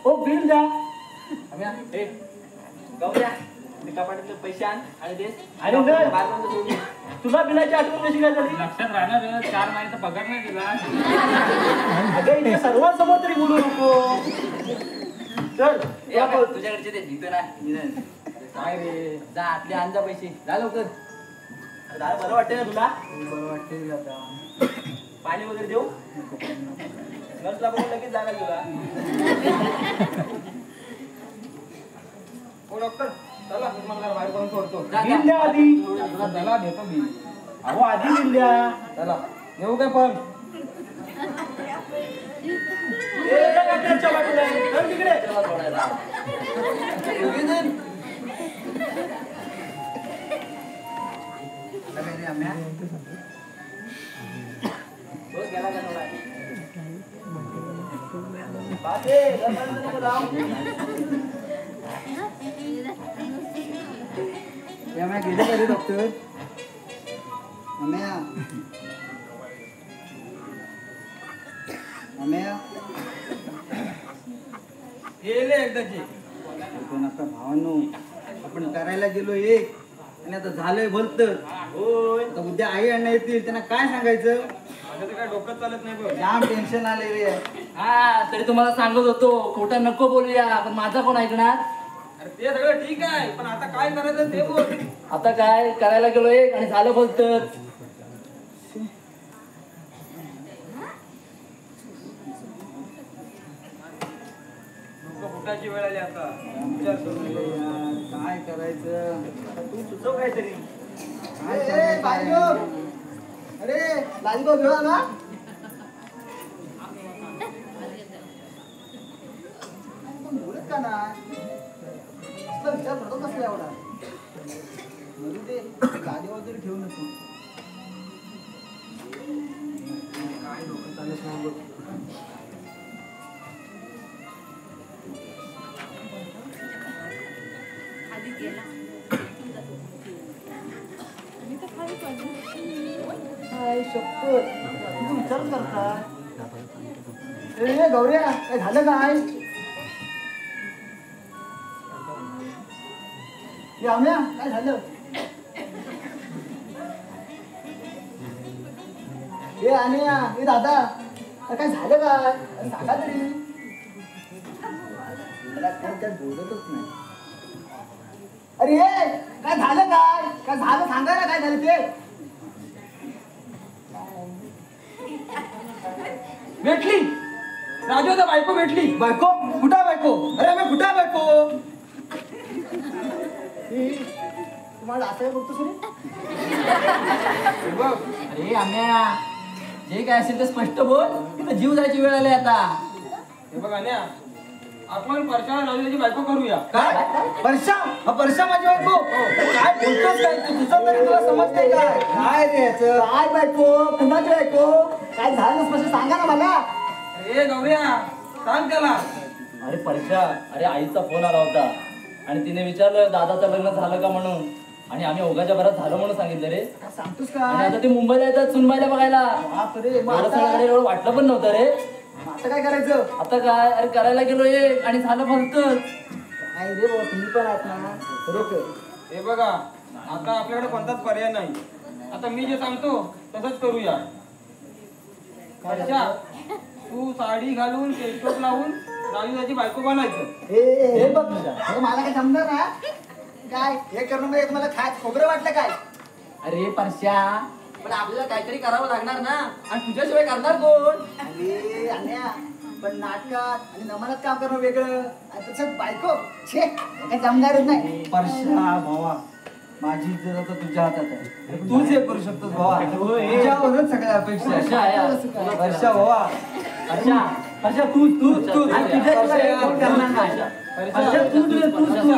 हो बिल द्या. गौऱ्या कपाटातले पैसे आण आणि दे. आणि तुला बिलाची आठवण कशी काय झाली? लक्षात राहणार 4 महिन्याचा पगार नाही दिला. अगं इथे सर्वांसमोर तरी बोलू नको. चल तुझ्याकडचे ते जिथे नाही काय रे. जा आतले आण जा पैसे. जा लवकर. दादा बरं वाटतंय ना तुला? बरं वाटते आता. पाणी वगैरे देऊ? नर्सला बघून लगेच जागा तुला. हो डॉक्टर चला तुम्हाला बाहेर करून सोडतो. जा, बिल द्या आधी. त्याला देतो मी. अहो आधी बिल द्या. चला देऊ काय पण. डॉक्टरच्या बाजूला आहे. चल तिकडे. बस गेला का नवरा? बापरे, गप्पांचं नको लावू. यामुळे गेले का रे डॉक्टर? अम्या गेले एकदाची. पण आता भावांनो आपण करायला गेलो एक आणि आता झालंय भलतं. होय. आता उद्या आई अण्णा येतील त्यांना काय सांगायचं? माझं तर काय डोकं चालत नाही बघ. जाम टेन्शन आले रे. हा तरी तुम्हाला सांगत होतो खोटं नको बोलूया, पण माझा कोण ऐकणार? अरे ते सगळं ठीक आहे, पण आता काय करायचं ते बोल. आता काय करायला गेलो एक आणि झालं बोलतं. फुटाची वेळ आली आता. विचार करून रे यार, काय करायचं? तू सुचव काहीतरी. अरे लाजगो घेऊ ना. बोलत का ना विचार करतो कसला एवढा. म्हणून ते गाडी वगैरे ठेवू नको. काय डोकं चालत नाही बघ. काय शपथ तू विचार करता. ए गौऱ्या काय झालं काय? आम्या काय झालं? ए आण्या ए दादा काय झालं काय? सांगा तरी. मला काय बोलतच नाही. अरे काय झालं काय? काय झालं सांगा ना काय झालं ते. भेटली राजूचा बायको भेटली. बायको कुठं बायको? अरे आम्ही कुठं बायको? तुम्हाला असं बघतो सर. अरे आम्या जे काय असेल ते स्पष्ट बोल, तुला जीव जायची वेळ आली आता. हे बघा ना, आपण परशाला राजूची बायको करूया. काय परशा परशा माझी बायको? काय बोलतोस काय तू? तुझं तरी तुला समजते काय? काय रे याचं? काय बायको? कुणाची बायको? काय झालं स्पष्ट सांगा ना मला. अरे गौऱ्या सांग त्याला. अरे परशा, अरे आईचा फोन आला होता आणि तिने विचारलं दादाचं लग्न झालं का म्हणून. आणि आम्ही ओघाच्या भरात झालं म्हणून सांगितलं रे. काय सांगतोस आणि काय आता ते मुंबईला येतात सुनबाईला बघायला. बापरे, मग एवढं आता सगळं एवढं वाटलं पण नव्हतं रे. आता काय करायचं? आता काय अरे करायला गेलो एक आणि झालं भलतंच. काय रे बाबा, तुम्ही पण आहात ना खरोखर. हे बघा आता आपल्याकडे कोणताच पर्याय नाही. आता मी जे सांगतो तसंच करूया. अच्छा, तू साडी घालून टेस्टोप लावून राजूची बायको बनायचं. हे बघ हे मला काय जमणार ना. काय हे करणं म्हणजे तुम्हाला खायचं खोबरं वाटलं काय? अरे परश्या, पण आपल्याला काहीतरी करावं लागणार ना. आणि तुझ्याशिवाय करणार कोण? अरे अन्या, पण नाटकात आणि नमनात काम करणं वेगळं आणि तसं बायको छे काय जमणारच नाही. परश्या भावा, माझी इज्जत आता तुझ्या हातात आहे. तूच हे करू शकतोस भावा. तुझ्यावरच सगळ्या अपेक्षा परश्या आहे. आहे. परश्या भावा, परश्या, परश्या तू आणि तुझ्याशिवाय कोण करणार नाही. परश्या, तू.